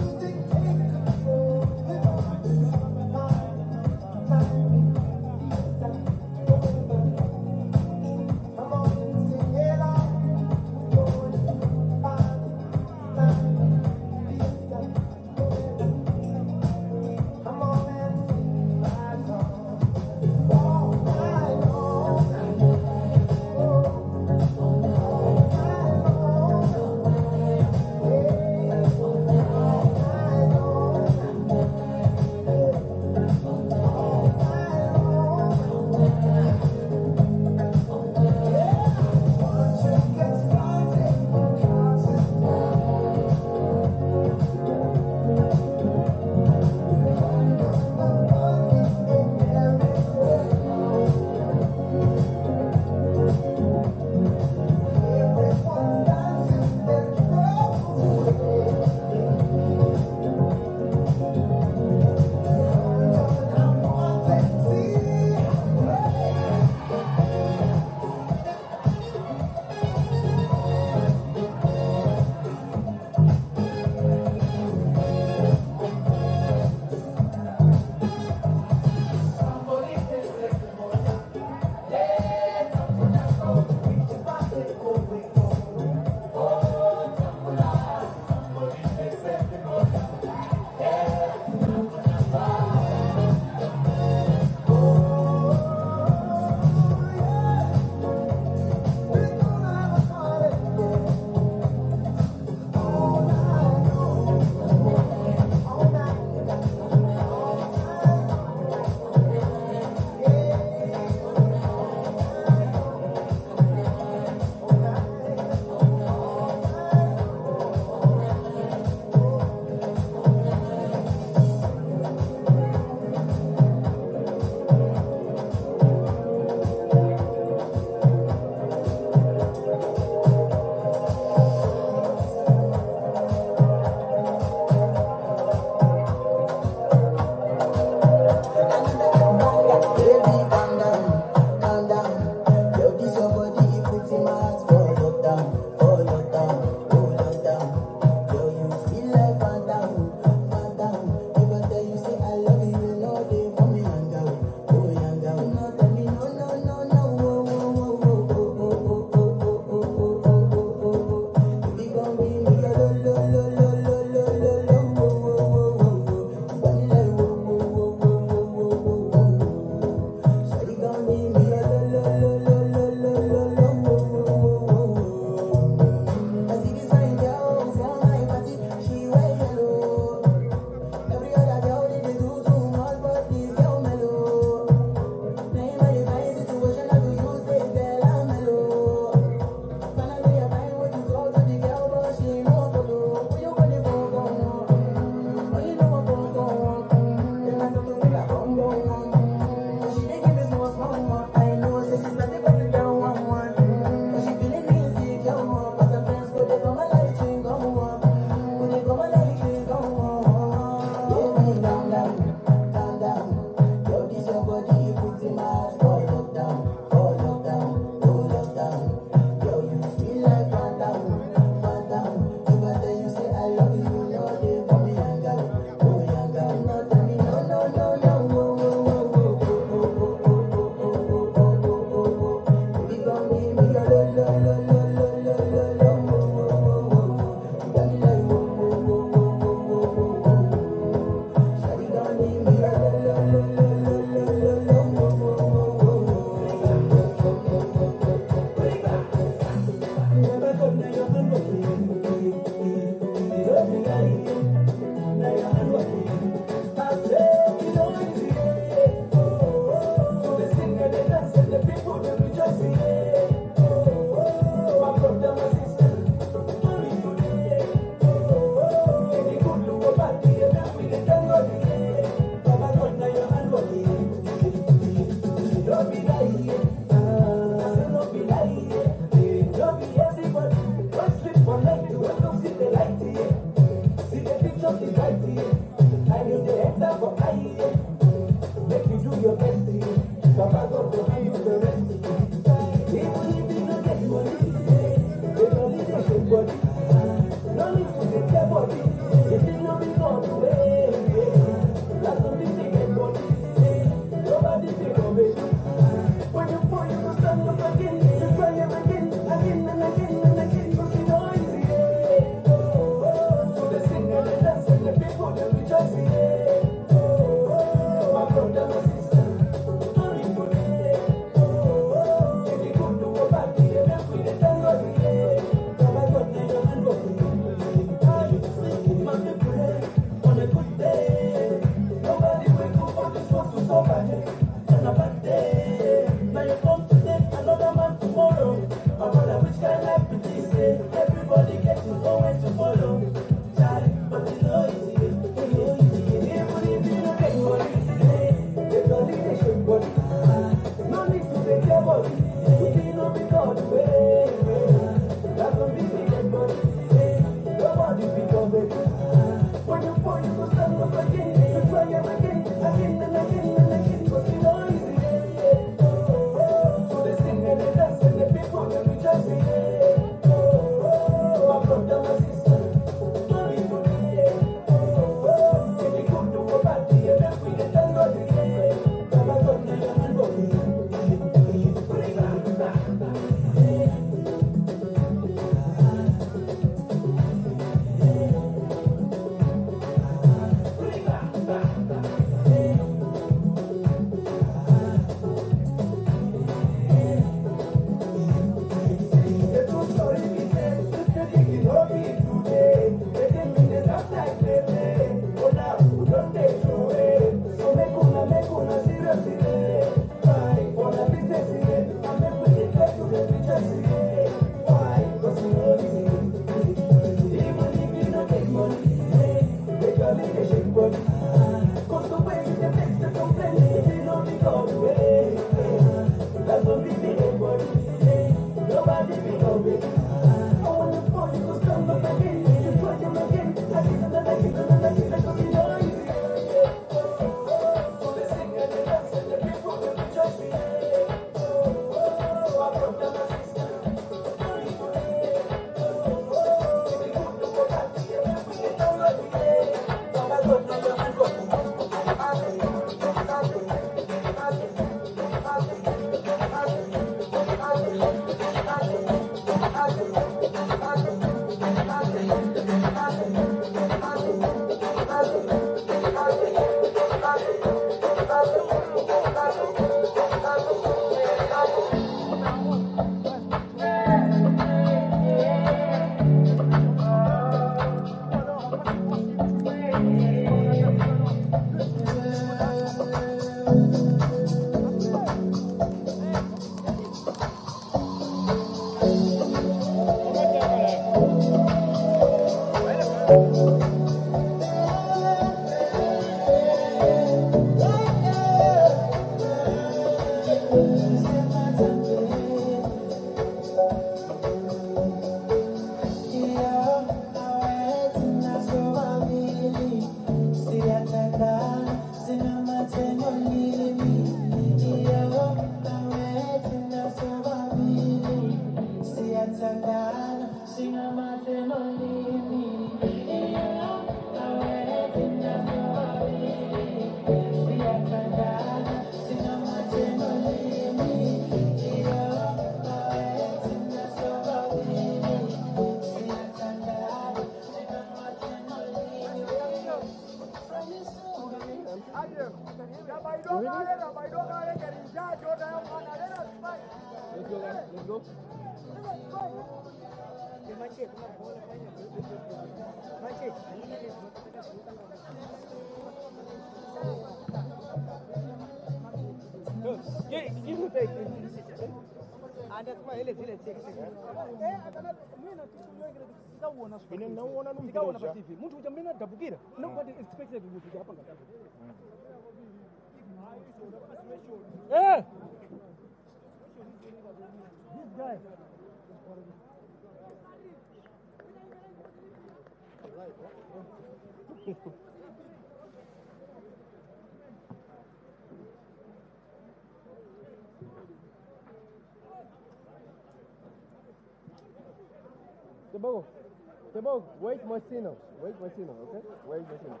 Tebogo, wait Marcino. Wait Marcino, okay? Wait Marcino.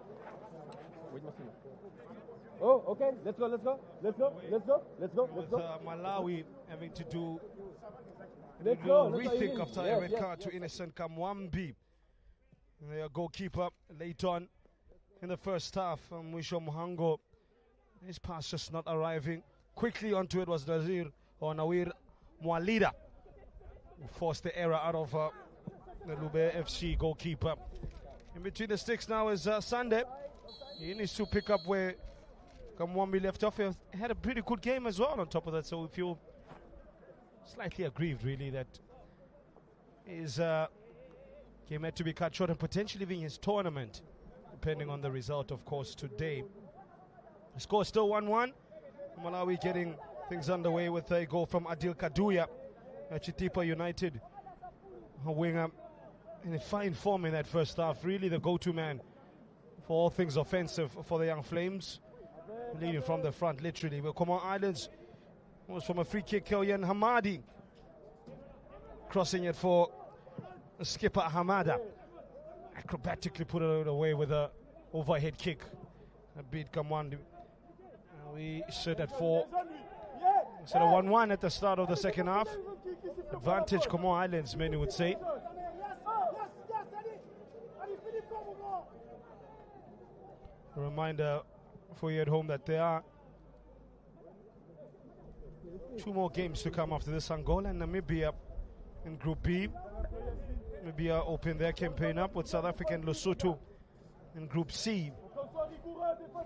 Wait Marcino. Oh, okay. Let's go. With Malawi having to do a Let's little go. rethink after a red Yes. card to Innocent Kamwambi. Their goalkeeper late on in the first half, Mwisho Muhango. His pass just not arriving. Quickly onto it was Nawir Mwalida, who forced the error out of the Lube FC goalkeeper. In between the sticks now is Sunday. He needs to pick up where Kamwambi left off. He had a pretty good game as well on top of that, so we feel slightly aggrieved really that his game had to be cut short and potentially leaving his tournament, depending on the result, of course, today. The score still 1-1. Malawi getting things underway with a goal from Adil Kaduya at Chitipa United. A winger in a fine form in that first half. Really the go-to man for all things offensive for the Young Flames. Leading from the front, literally. With Comoros Islands was from a free kick. Kelyan Hamadi crossing it for skipper Hamada. Acrobatically put it away with a overhead kick. A beat Kamwandi. We sit at 4. Instead of 1-1 at the start of the second half. Advantage Comoros Islands, many would say. A reminder for you at home that there are 2 more games to come after this. Angola and Namibia in Group B. Namibia open their campaign up with South Africa and Lesotho in Group C.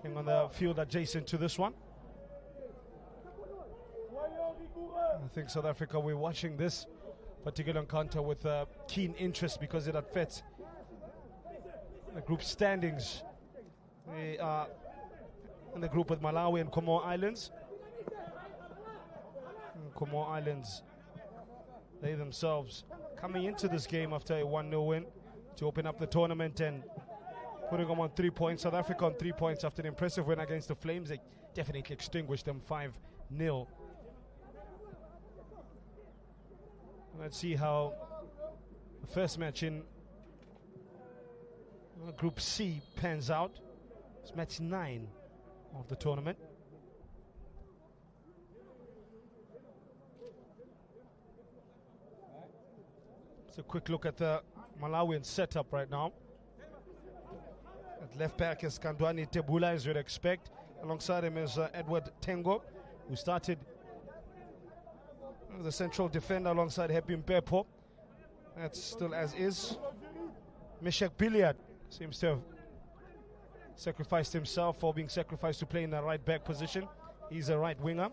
Playing on the field adjacent to this one. I think South Africa, we're watching this particular encounter with keen interest because it affects the group standings. They are in the group with Malawi and Comoros Islands. And Comoros Islands, they themselves coming into this game after a 1-0 win to open up the tournament and putting them on 3 points. South Africa on 3 points after an impressive win against the Flames. They definitely extinguished them 5-0. Let's see how the first match in Group C pans out. It's match 9 of the tournament. It's a quick look at the Malawian setup right now. At left back is Kandwani Tebula, as you'd expect. Alongside him is Edward Tengo, who started the central defender alongside Happy Mpepo. That's still as is. Meshek Billiard seems to have sacrificed himself or being sacrificed to play in the right back position. He's a right winger.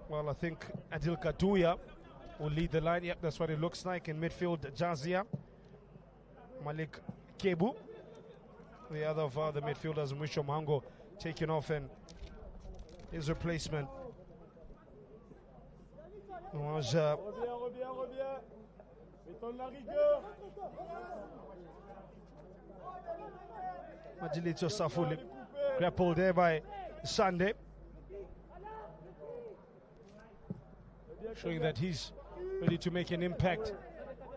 Well, I think Adil Kaduya will lead the line. Yep, that's what it looks like. In midfield, Jazia, Malik Kebu. The other of the midfielders, Mwisho Mango, taking off, and his replacement was Majilito Safuli, grappled there by Sunday, showing that he's ready to make an impact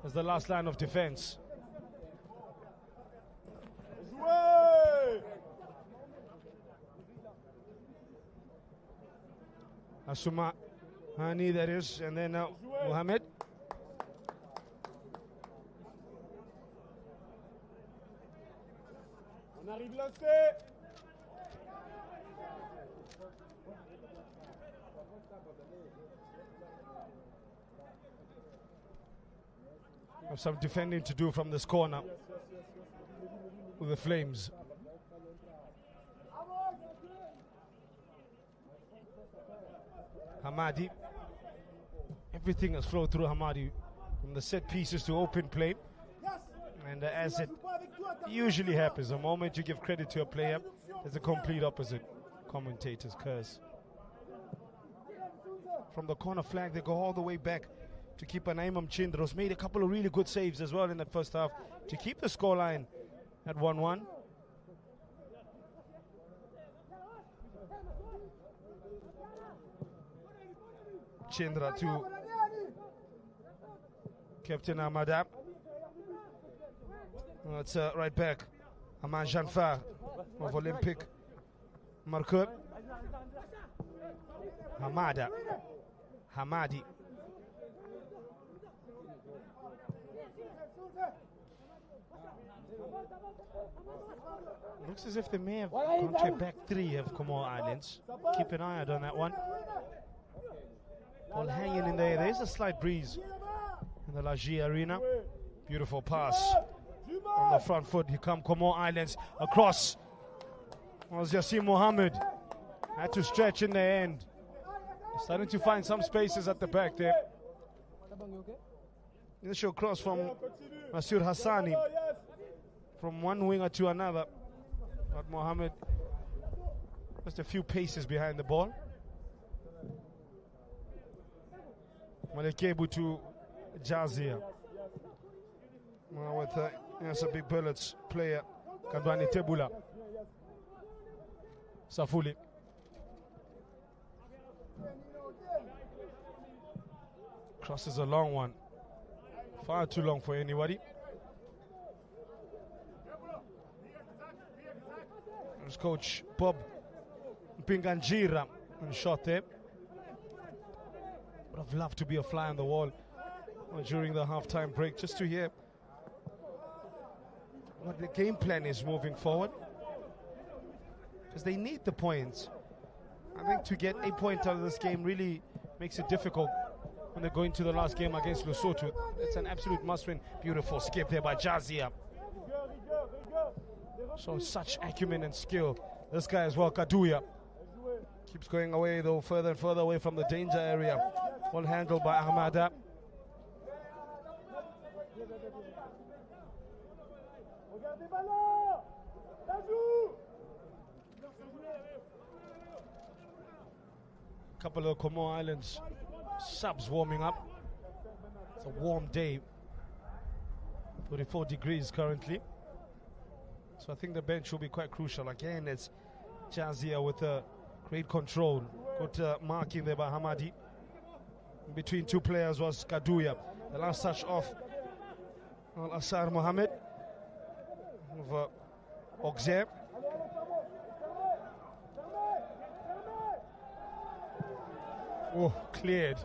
as the last line of defense. Asuma Hani, that is, and then Mohamed. On arrive lancé. Have some defending to do from this corner with the Flames. Hamadi. Everything has flowed through Hamadi, from the set pieces to open play. And as it usually happens, the moment you give credit to a player, it's a complete opposite. Commentators curse. From the corner flag, they go all the way back to keeper Naimam Chindros. Made a couple of really good saves as well in the first half to keep the scoreline at 1-1. Chandra to Captain Amada. That's right back. Aman Janfar of Olympic. Marco. Hamadi. Looks as if they may have gone to a back three of Comoro Islands. Keep an eye out on that one. Ball hanging in there. There's a slight breeze in the Laji Arena. Beautiful pass on the front foot. Here come Comoro Islands across. Was Yassim Mohammed. Had to stretch in the end. Starting to find some spaces at the back there. Initial cross from Masur Hassani. From one winger to another. But Mohammed just a few paces behind the ball. Malekebu to Jazia. With a big bullets player, Kadwani Tebula. Safuli. Cross is a long one. Far too long for anybody. There's Coach Bob Pinganjira and shot there. Would have loved to be a fly on the wall during the halftime break, just to hear what the game plan is moving forward. Because they need the points. I think to get a point out of this game really makes it difficult when they're going to the last game against Lesotho. It's an absolute must-win. Beautiful skip there by Jazia. So such acumen and skill. This guy as well, Kaduya. Keeps going away though, further and further away from the danger area. Well handled by Ahmada. Couple of Comoro Islands subs warming up. It's a warm day. 44 degrees currently. So I think the bench will be quite crucial. Again, it's Jazia with great control. Good marking there by Hamadi. In between two players was Kaduya. The last touch off Al-Assar Mohammed of Ogzer. Oh, cleared.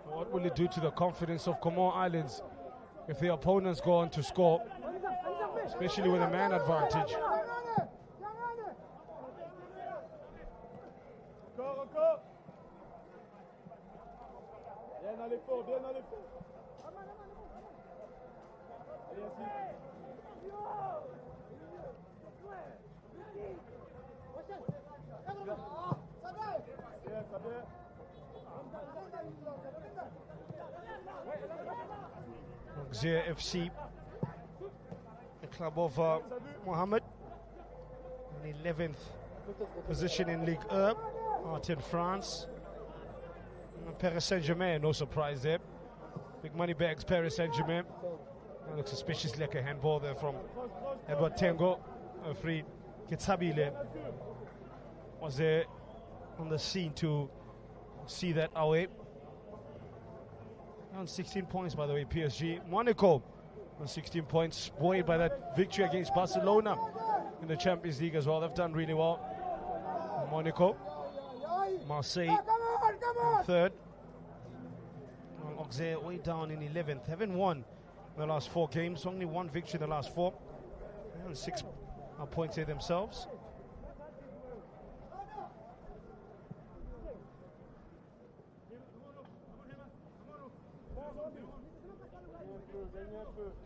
What will it do to the confidence of Comoro Islands if the opponents go on to score, especially with a man advantage? Ogzer FC, the club of Mohammed, in 11th position in Ligue 1, out in France. Paris Saint-Germain, no surprise there. Big money bags, Paris Saint-Germain. That looks suspiciously like a handball there from Edward Tengo. Free Kitsabile was there on the scene to see that away. On 16 points, by the way, PSG. Monaco on 16 points, buoyed by that victory against Barcelona in the Champions League as well. They've done really well. Monaco. Marseille in third. Auxerre way down in 11th. Haven't won in the last 4 games. Only one victory in the last 4. And 6 points here themselves.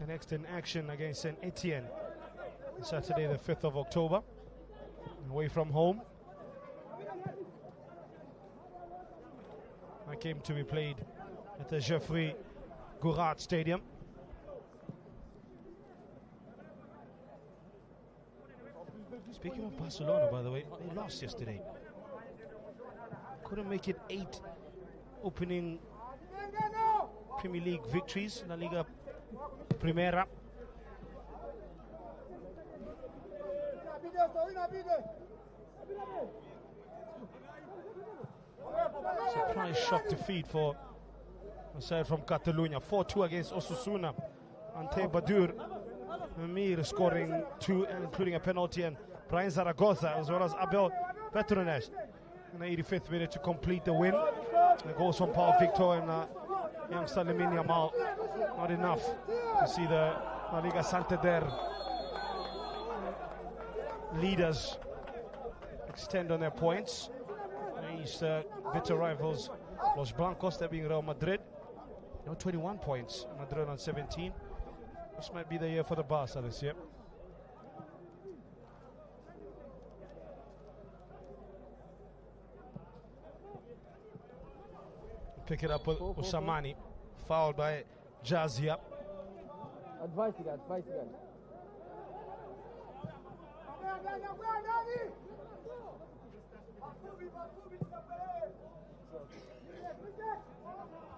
The next in action against Saint Etienne, Saturday the 5th of October, away from home. That game to be played at the Geoffrey Gourart Stadium. Speaking of Barcelona, by the way, they lost yesterday. Couldn't make it 8 opening Premier League victories, La Liga Primera. Surprise shock defeat for aside from Catalunya. 4-2 against Osasuna. Ante Badur Mir scoring 2, including a penalty, and Brian Zaragoza as well as Abel Petrones in the 85th minute to complete the win. The goals from Paul Victor and youngster Lamine Yamal. Not enough to see the La Liga Santander leaders extend on their points. These bitter rivals, Los Blancos, that being Real Madrid, 21 points. Madrid on 17. This might be the year for the Barca this year. Pick it up with Usamani, fouled by Jazia. Advice again.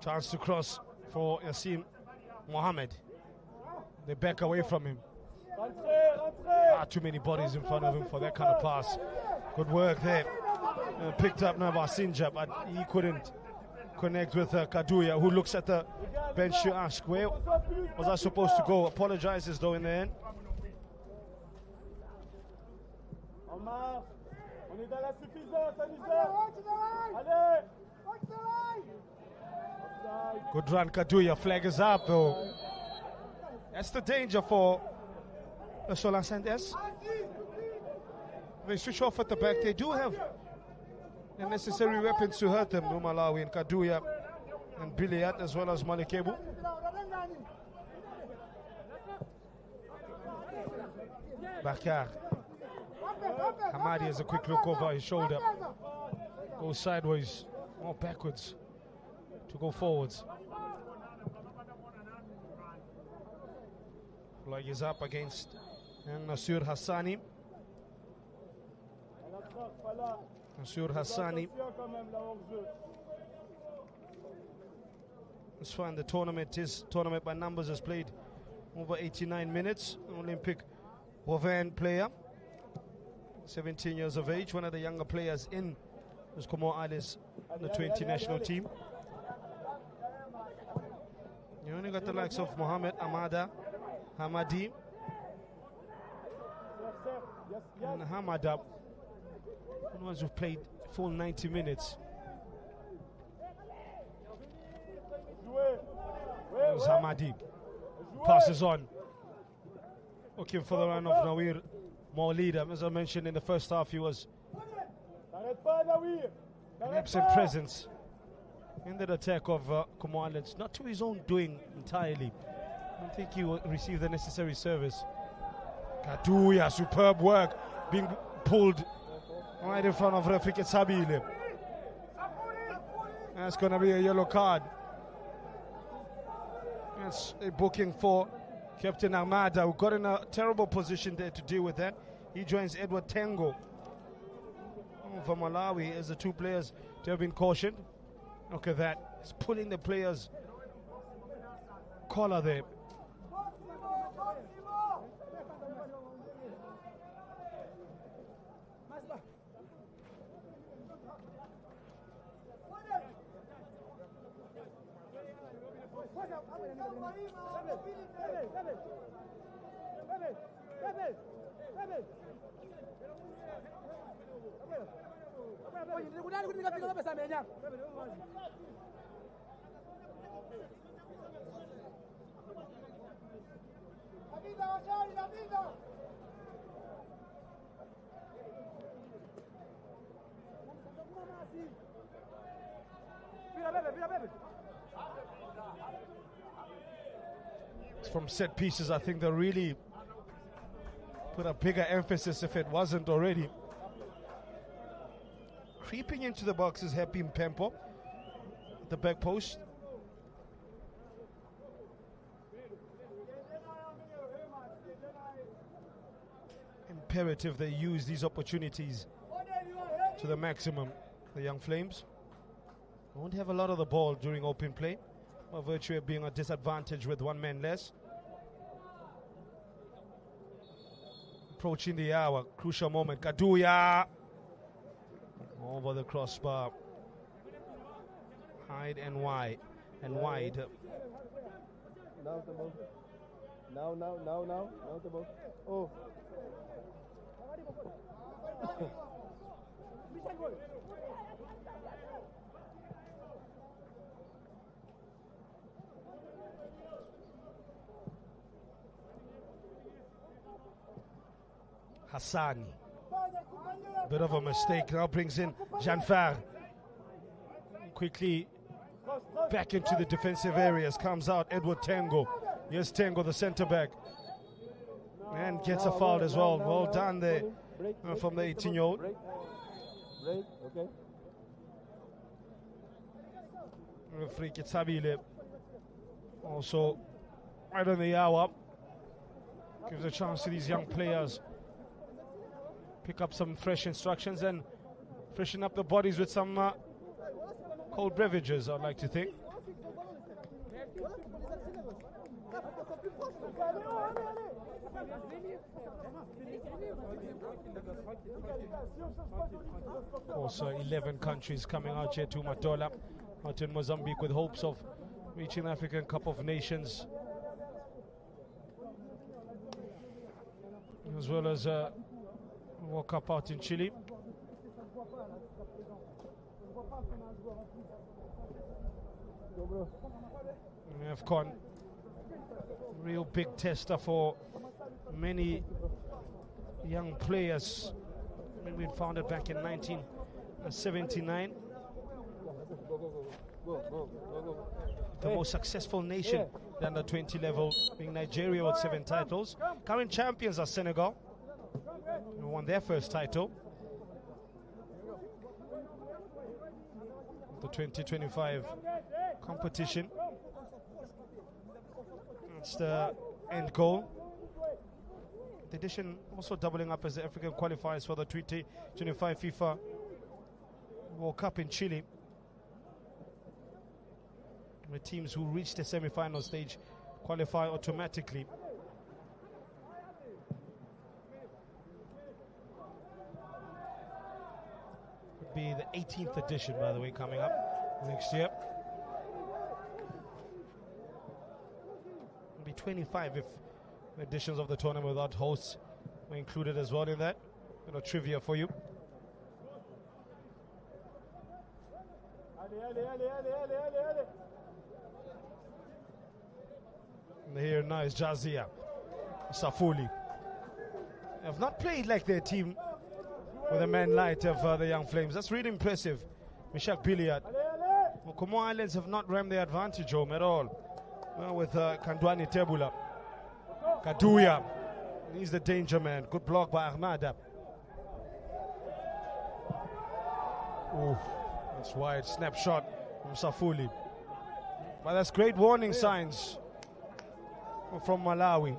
Chance to cross for Yassim Mohammed. They back away from him. Too many bodies in front of him for that kind of pass. Good work there. Picked up Nava Sinja, but he couldn't connect with Kaduya, who looks at the bench to ask, where was I supposed to go? Apologizes though in the end. Good run, Kaduya. Flag is up though. That's the danger for Sola Santos. They switch off at the back. They do have the necessary weapons to hurt them. Malawi and Kaduya and Biliat as well as Malikebu. Bakar. Hamadi has a quick look over his shoulder. Goes sideways, more backwards to go forwards. Flag is up against Nasir Hassani. Nasir Hassani. It's fine. The tournament by numbers, has played over 89 minutes. Olympic Woven player, 17 years of age, one of the younger players in the Comoros Islands, the 20 national team. You only got the likes of Mohamed Amada, Hamadi, and Hamada, the ones who've played full 90 minutes. There's Hamadi, passes on, looking for the run of Nawir Maulida. As I mentioned in the first half, he was an absent presence in the attack of Comoros Islands, not to his own doing entirely. I don't think he will receive the necessary service. Kaduya, superb work, being pulled right in front of Rafiki Sabile. That's going to be a yellow card. That's a booking for Captain Armada, who got in a terrible position there to deal with that. He joins Edward Tengo for Malawi as the two players to have been cautioned. Look at that. He's pulling the player's collar there. From set pieces, I think they really put a bigger emphasis, if it wasn't already. Creeping into the box is Happy Mpempo, the back post. Imperative they use these opportunities to the maximum, the Young Flames. Won't have a lot of the ball during open play, by virtue of being a disadvantage with one man less. Approaching the hour, crucial moment. Kaduya over the crossbar. Hyde and Y. and wide. Now the ball. Now the ball. Oh. Hassani. Bit of a mistake. Now brings in Janfar. Quickly back into the defensive areas. Comes out Edward Tango. Yes, Tango, the centre back. And gets a foul as well. Well done there from the 18-year-old. Break, okay. Referee Kitsabile also right on the hour. Gives a chance to these young players. Pick up some fresh instructions and freshen up the bodies with some cold beverages, I'd like to think. Of course, 11 countries coming out here to Matola, out in Mozambique, with hopes of reaching the African Cup of Nations, as well as World Cup out in Chile. AFCON, real big tester for many young players. We founded back in 1979. The most successful nation at the under 20 level being Nigeria with 7 titles. Current champions are Senegal, who won their first title. The 2025 competition. That's the end goal. The edition also doubling up as the African qualifiers for the 2025 FIFA World Cup in Chile. The teams who reach the semi-final stage qualify automatically. Could be the 18th edition, by the way, coming up next year. It'll be 25 if editions of the tournament without hosts were included as well in that. A little trivia for you. And here now is Jazia Safuli. Have not played like their team with a man light of the Young Flames. That's really impressive. Mishak Biliad. Well, Comoro Islands have not rammed their advantage home at all. Well, with Kandwani Tebula. Kaduya, he's the danger man. Good block by Ahmada. Ooh, that's wide. Snapshot from Safuli. But that's great warning signs from Malawi.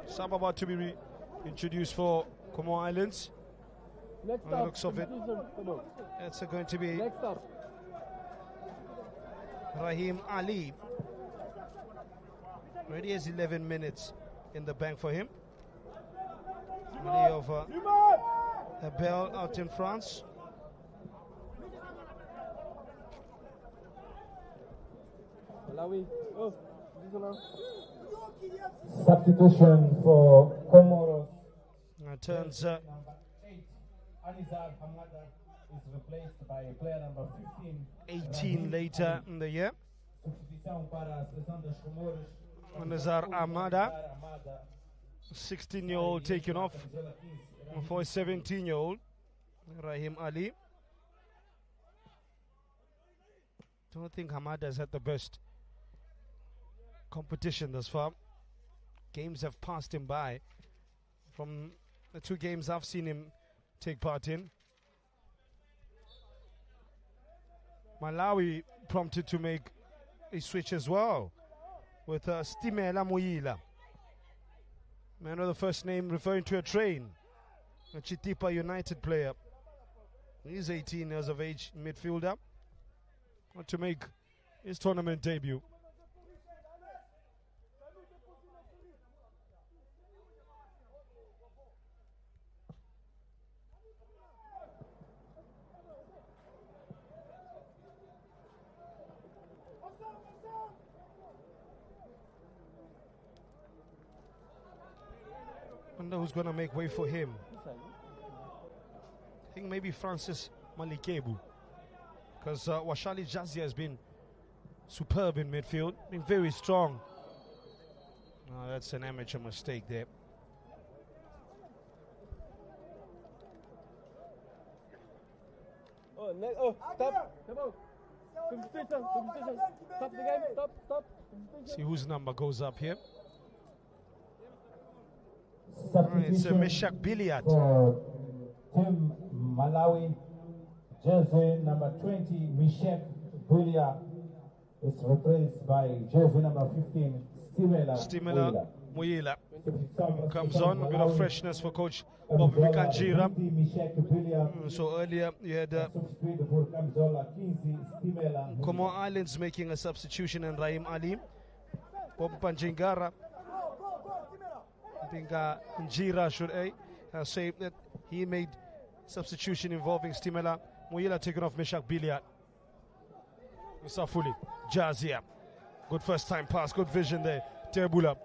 Sub about to be introduced for Comoro Islands. Next On the up, looks of it, it's going to be next up. Rahim Ali. Already has 11 minutes in the bank for him. Ali of Abel out in France. Malawi. Oh, this one. Substitution for Comoros. Turns Number 8, Anizar Hamada is replaced by player number 15. 18 later in the year. Substituição para a seleção das Comoros. Nazar Amada, 16-year-old taken off for a 17-year-old, Rahim Ali. Don't think Hamada has had the best competition thus far. Games have passed him by from the 2 games I've seen him take part in. Malawi prompted to make a switch as well, with Stimela Muila. Man of the first name referring to a train, a Chitipa United player. He's 18 years of age, midfielder, to make his tournament debut. Wonder who's going to make way for him. I think maybe Francis Malikebu. Because Washali Jazia has been superb in midfield, been very strong. Oh, that's an amateur mistake there. Stop. Substitution. Stop the game. Stop. See whose number goes up here. It's Substitution Meshak Biliat. for Team Malawi. Jersey number 20, Mishek Bulia, is replaced by jersey number 15, Stimela Muyila Bulia. comes on. A bit of freshness for coach Bobby Mikanjira. Mishek Bulia. So earlier you had Substituted for Kamzola, Kinsey, Stimela. Comor Islands making a substitution and Rahim Ali. Bob Panjingara. I think Njira should say that he made substitution involving Stimela. Muyila taking off Meshak Biliat. Musafuli, Jazia. Good first time pass, good vision there. Terbula.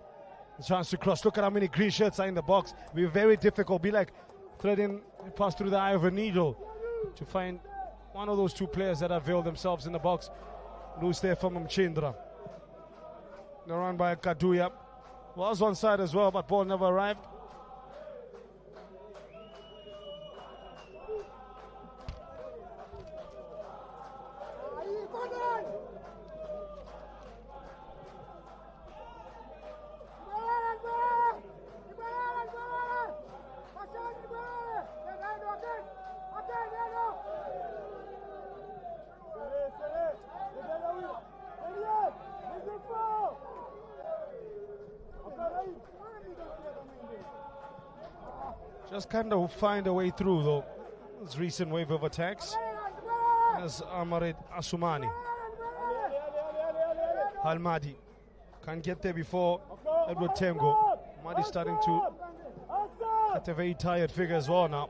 Chance to cross. Look at how many green shirts are in the box. It'll be very difficult. Be like threading a pass through the eye of a needle to find one of those two players that avail themselves in the box. Loose there from Mchindra. The run by Kaduya. Was on side as well, but ball never arrived. Just kind of find a way through though. This recent wave of attacks. As Amarit Asumani. Halmadi can't get there before Edward Tengo. Madi starting to at a very tired figure as well now.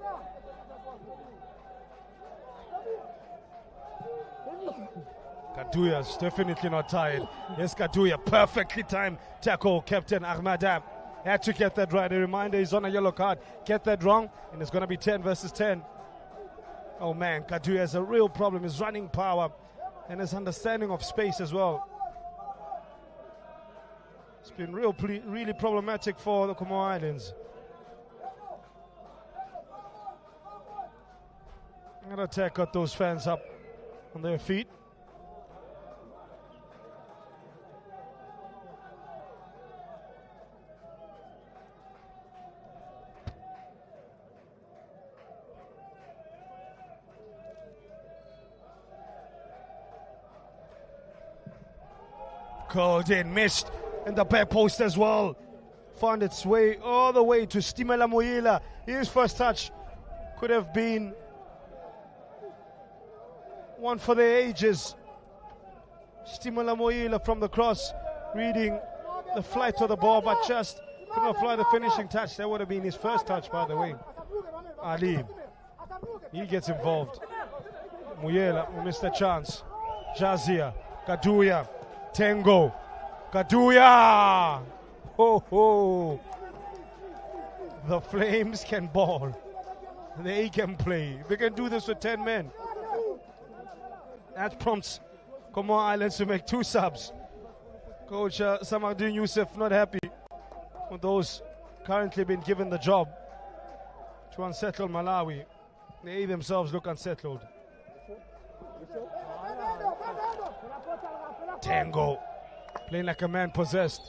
Kaduya's definitely not tired. Yes, Kaduya, perfectly timed tackle, Captain Ahmadab. Had to get that right. A reminder, he's on a yellow card. Get that wrong, and it's going to be 10 versus 10. Oh man, Kaduya has a real problem. His running power and his understanding of space as well. It's been really problematic for the Comoro Islands. That attack got those fans up on their feet. Called in, missed in the back post as well. Found its way all the way to Stimela Muyila. His first touch could have been one for the ages. Stimela Muyila from the cross, reading the flight of the ball, but just couldn't apply the finishing touch. That would have been his first touch, by the way. Ali, he gets involved. Muyila will miss the chance. Jazia, Kaduya, Tengo, Kaduya! Ho ho! The Flames can ball. They can play. They can do this with 10 men. That prompts Comoro Islands to make 2 subs. Coach Samadin Youssef not happy with those currently been given the job to unsettle Malawi. They themselves look unsettled. Tango playing like a man possessed,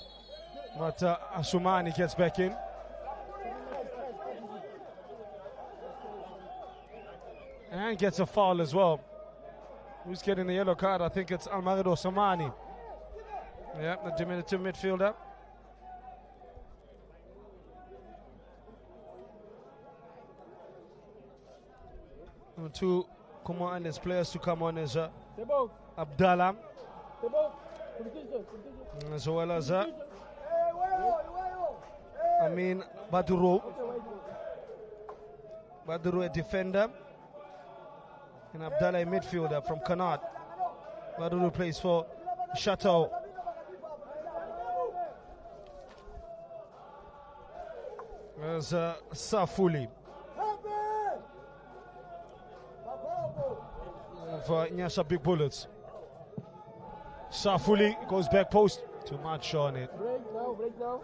but Asumani gets back in. And gets a foul as well. Who's getting the yellow card? I think it's Almarido Samani. Yeah, the diminutive midfielder. And 2 Comoro Islands players to come on is Abdallah, as well as Amin Baduru. Baduru, a defender, and Abdallah, a midfielder from Kanat. Baduru plays for Chateau. There's Safuli for Nyasha Big Bullets. Safuli goes back post. Too much on it. Break now, break now.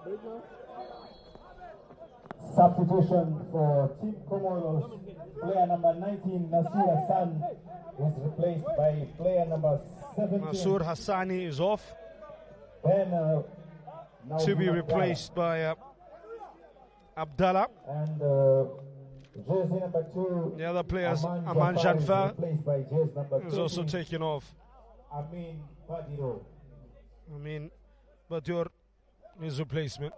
Break now. Substitution for Team Comoros. Player number 19, Nasir Hassan, is replaced by player number 17. Nasur Hassani is off Then, to be replaced by Abdallah. And jersey number 2. The other players, Aman Jafar, Janfa, is replaced by jersey number is also 13, taken off. Amin Badiro. But your his replacement.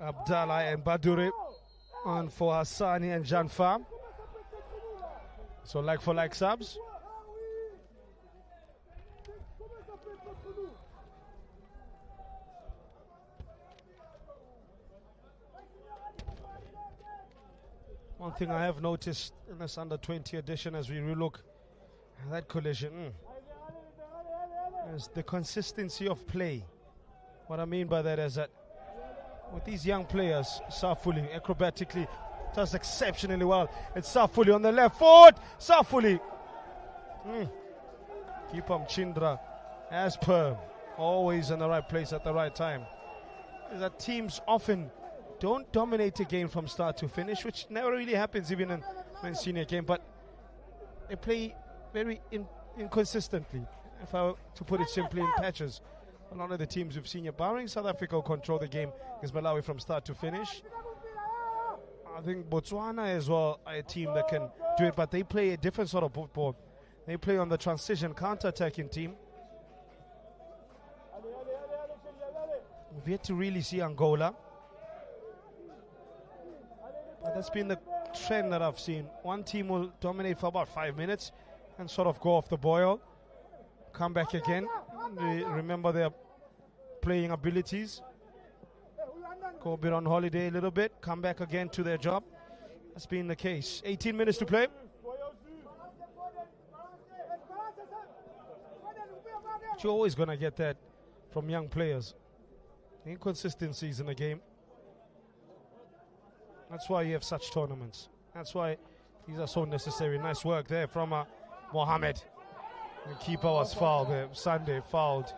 Abdallah and Baduri on for Hassani and Janfa. So like for like subs. One thing I have noticed in this under 20 edition as we relook at that collision is the consistency of play. What I mean by that is that with these young players, Safuli acrobatically does exceptionally well. It's Safuli on the left foot. Safuli. Keep him Chindra as per, always in the right place at the right time. Is that teams often don't dominate a game from start to finish, which never really happens even in men's senior game, but they play very inconsistently, if I were to put it simply, in patches. A lot of the teams we've seen, barring South Africa, will control the game against Malawi from start to finish. I think Botswana as well are a team that can do it, but they play a different sort of football. They play on the transition counter-attacking team. We've yet to really see Angola. But that's been the trend that I've seen. One team will dominate for about 5 minutes and sort of go off the boil, come back again. They remember their playing abilities, go a bit on holiday a little bit, come back again to their job. That's been the case. 18 minutes to play. But you're always going to get that from young players. Inconsistencies in the game. That's why you have such tournaments. That's why these are so necessary. Nice work there from Mohammed. The keeper was fouled there. Sunday fouled.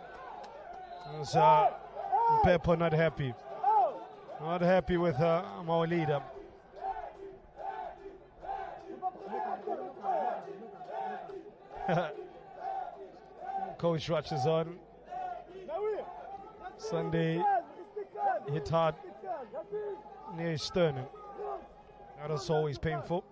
Pepper not happy. Not happy with our leader. Coach rushes on. Sunday hit hard near his sternum. That was always painful.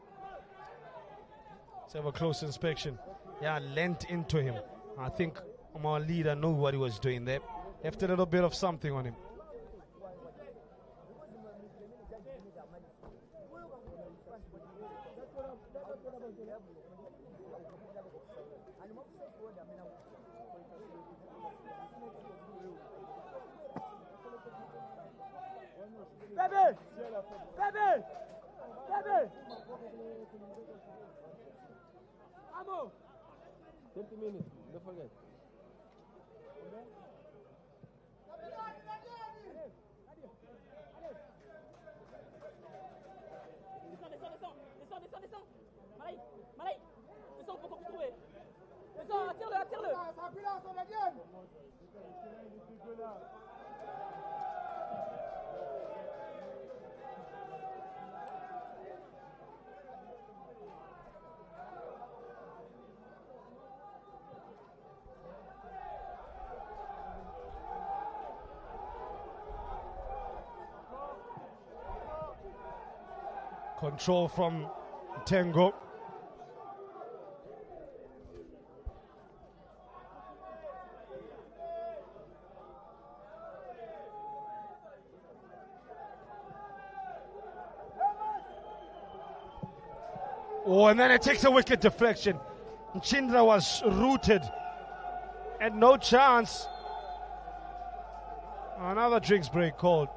Let's have a close inspection. Yeah, leant into him. I think our leader knew what he was doing there. Left a little bit of something on him. Baby! Baby! Baby! Amo! 30 minutes, don't forget. Descends. Malawi. Descends pour qu'on puisse trouver. Descends, attire-le. Control from Tengo. Oh, and then it takes a wicked deflection. Chindra was rooted and no chance. Another drinks break called.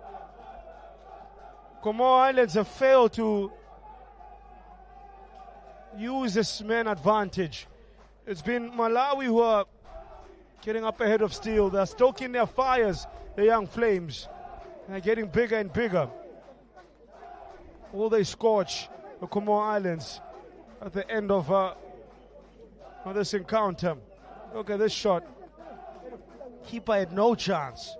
Comoro Islands have failed to use this man advantage. It's been Malawi who are getting up ahead of steel. They're stoking their fires, the young flames. They're getting bigger and bigger. Will they scorch the Comoro Islands at the end of this encounter? Look at this shot. Keeper had no chance.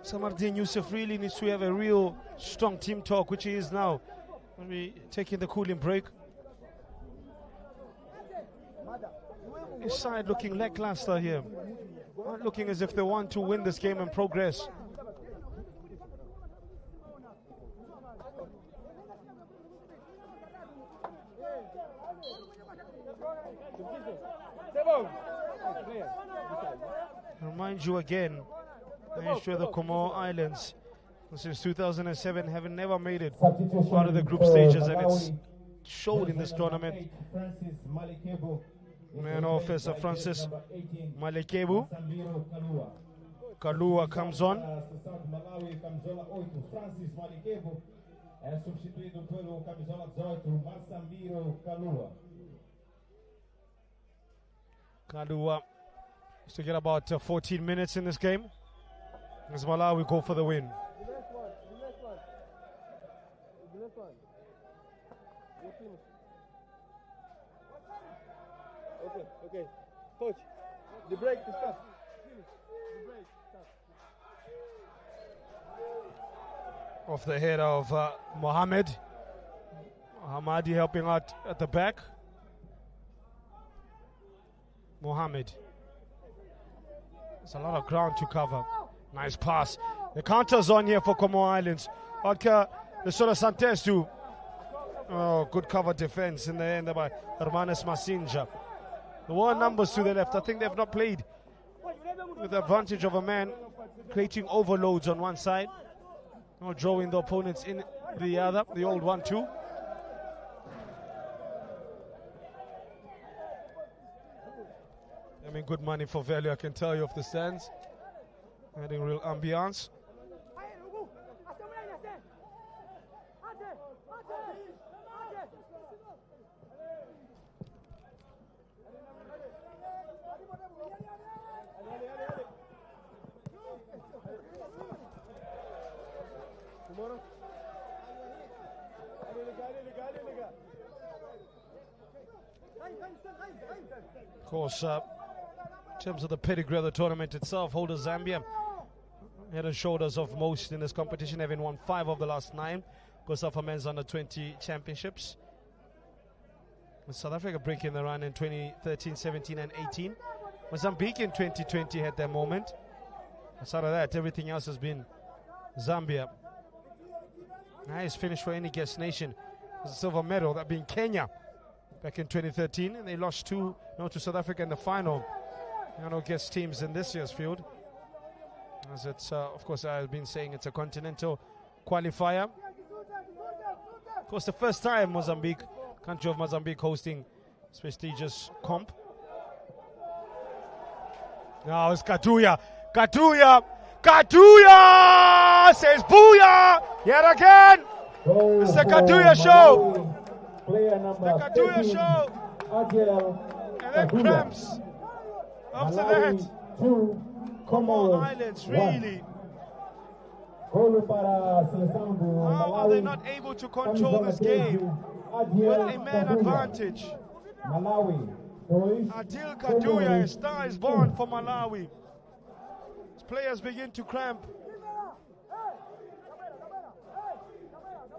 Samardin Youssef really needs to have a real strong team talk, which he is now. When we taking the cooling break. His side looking lackluster here. Not looking as if they want to win this game and progress. Remind you again, the history of the Comoro Islands since 2007 have never made it out of the group stages, and it's showed in this tournament. Man officer Francis Malekebu. Kalua comes on. Kalua is to get about 14 minutes in this game as Malawi go for the win. Okay. Coach, the break to start. The break, start. Off the head of Mohammed. Hamadi helping out at the back. Mohammed. There's a lot of ground to cover. Nice pass. The counter's on here for Comoro Islands. Odka, the sort of Santes too. Oh, good cover defense in the end by Hermanes Masinja. The one numbers to the left. I think they've not played with the advantage of a man creating overloads on one side, or drawing the opponents in the other, the old 1-2. I mean, good money for value, I can tell you, off the stands. Adding real ambiance. Of course, in terms of the pedigree of the tournament itself, holder Zambia, head and shoulders of most in this competition, having won 5 of the last 9. COSAFA Men's Under-20 Championships. With South Africa breaking the run in 2013, 17 and 18. Mozambique in 2020 had their moment. Outside of that, everything else has been Zambia. Nice finish for any guest nation. There's a silver medal, that being Kenya back in 2013, and they lost to South Africa in the final. No guest teams in this year's field, as it's of course, I've been saying, it's a continental qualifier. Of course, the first time Mozambique, country of Mozambique, hosting this prestigious comp. Now it's Katuya says booyah yet again. It's the Katuya show. The Katuya show. And then cramps. After that, Comoro Islands really. How are they not able to control this game with a man advantage? Adil Kaduya, a star is born for Malawi. His players begin to cramp.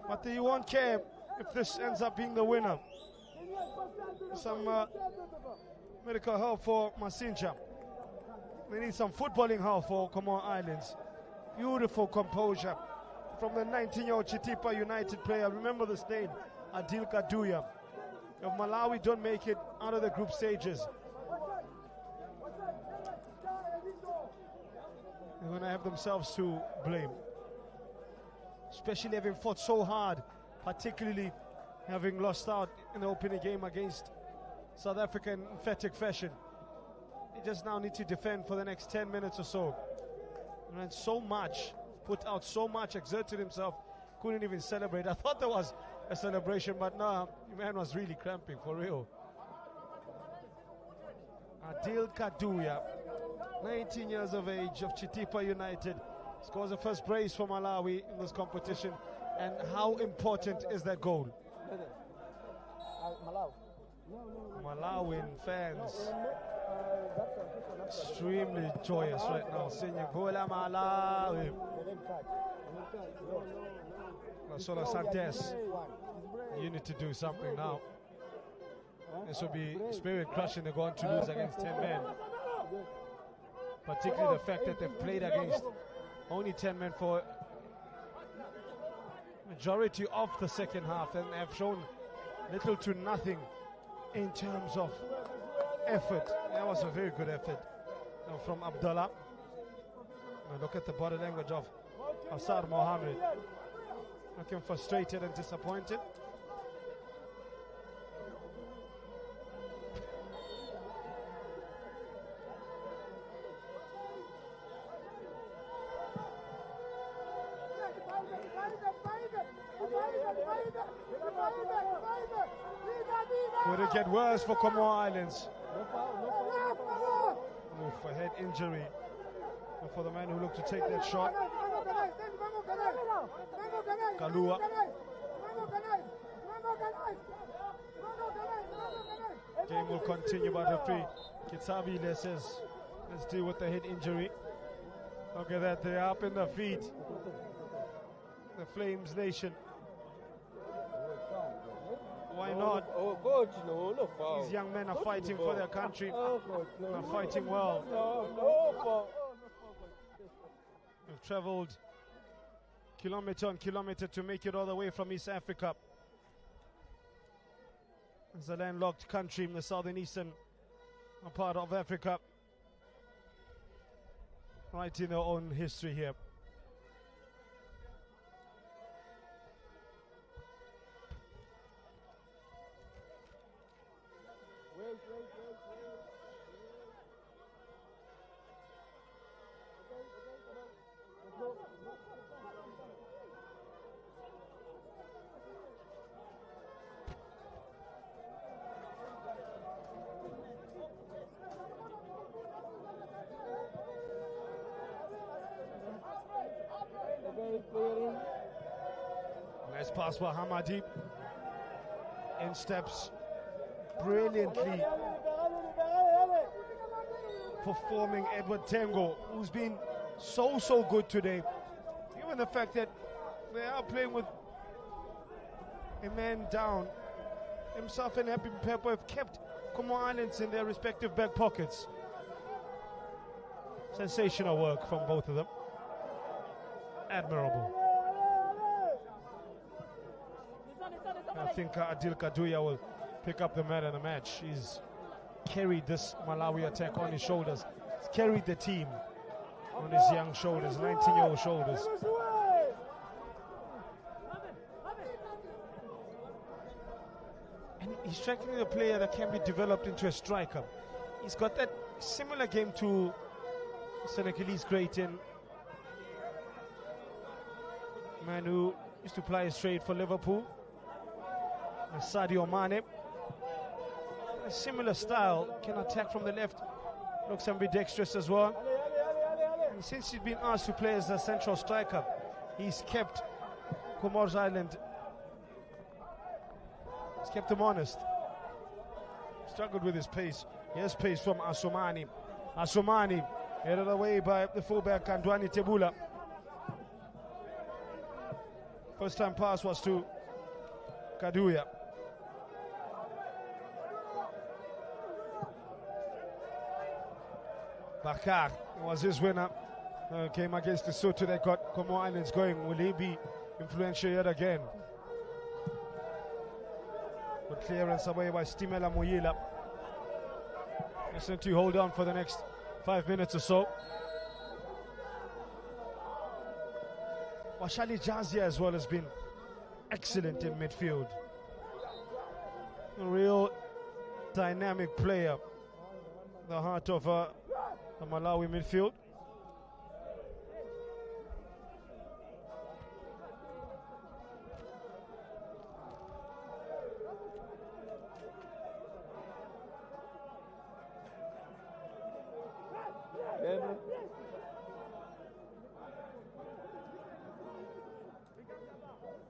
But they won't care if this ends up being the winner. Some medical help for Masinja. They need some footballing help for Comoro Islands. Beautiful composure from the 19-year-old Chitipa United player. Remember this name, Adil Kaduya. If Malawi don't make it out of the group stages, they're going to have themselves to blame. Especially having fought so hard, particularly having lost out in the opening game against South Africa in emphatic fashion. They just now need to defend for the next 10 minutes or so. And so much, put out so much, exerted himself, couldn't even celebrate. I thought there was a celebration, but no, the man was really cramping, for real. Adil Kaduya, 19 years of age, of Chitipa United, scores the first brace for Malawi in this competition. And how important is that goal? Malawian fans extremely joyous right now, singing Vola Malawi. Solo Santes, you need to do something now. This will be spirit crushing. They're going to lose against 10 men. Particularly the fact that they've played against only 10 men for majority of the second half and have shown little to nothing in terms of effort. That was a very good effort from Abdullah. Look at the body language of Asar Mohammed. Looking frustrated and disappointed. Could it get worse for Comoro Islands? For head injury. And for the man who looked to take that shot. Kalua. Game will continue, but referee Kitabi says, let's deal with the head injury. Look at that, they're up in their feet. The Flames Nation. Why not? Oh, coach, no foul. These young men are fighting for their country. They're fighting well. We've traveled kilometer on kilometer to make it all the way from East Africa. It's a landlocked country in the southern eastern part of Africa. Right in their own history here. Nice pass by Hamadi. In steps brilliantly performing Edward Tengo, who's been so good today. Given the fact that they are playing with a man down, himself and Happy Pepper have kept Comoro Islands in their respective back pockets. Sensational work from both of them. Admirable. I think Adil Kaduya will pick up the man of the match. He's carried this Malawi attack on his shoulders. He's carried the team on his young shoulders, 19-year-old shoulders. And he's striking a player that can be developed into a striker. He's got that similar game to Senegalese great in man who used to play straight for Liverpool, Sadio Mane. A similar style, can attack from the left, looks ambidextrous as well. And since he's been asked to play as a central striker, he's kept Comoros Island, he's kept them honest. Struggled with his pace. Here's pace from Asumani. Asumani headed away by the fullback Kandwani Tebula. First time pass was to Kaduya. Bakar was his winner. Came against the Soto that got Comoro Islands going. Will he be influential yet again? Good clearance away by Stimela Muyila. Just need to hold on for the next 5 minutes or so. Washali Jazia as well has been excellent in midfield. A real dynamic player. The heart of the Malawi midfield.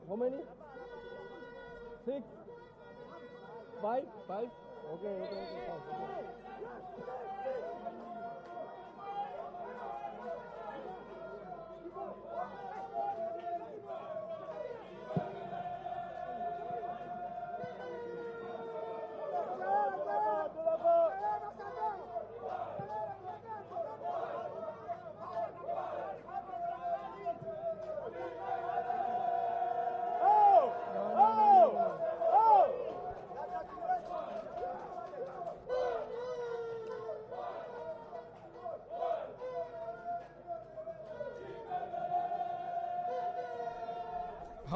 How many? 6? 5? 5? Okay, fine.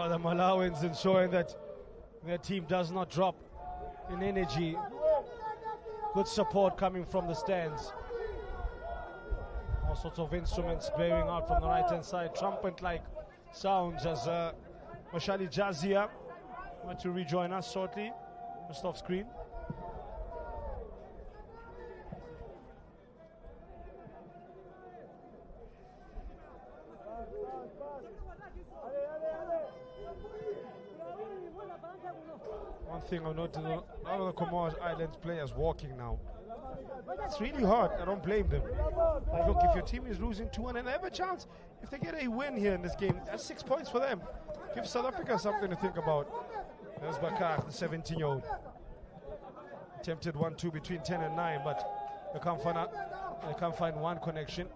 The Malawians ensuring that their team does not drop in energy. Good support coming from the stands. All sorts of instruments blaring out from the right hand side. Trumpet-like sounds as Mashali Jazia want to rejoin us shortly, just off screen. One thing I noticed, a lot of the Comoros Islands players walking now. It's really hard. I don't blame them. Like, look, if your team is losing 2-1 and they have a chance, if they get a win here in this game, that's 6 points for them. Give South Africa something to think about. There's Bakar, the 17-year-old. Attempted 1-2 between 10 and 9, but they can't find one connection.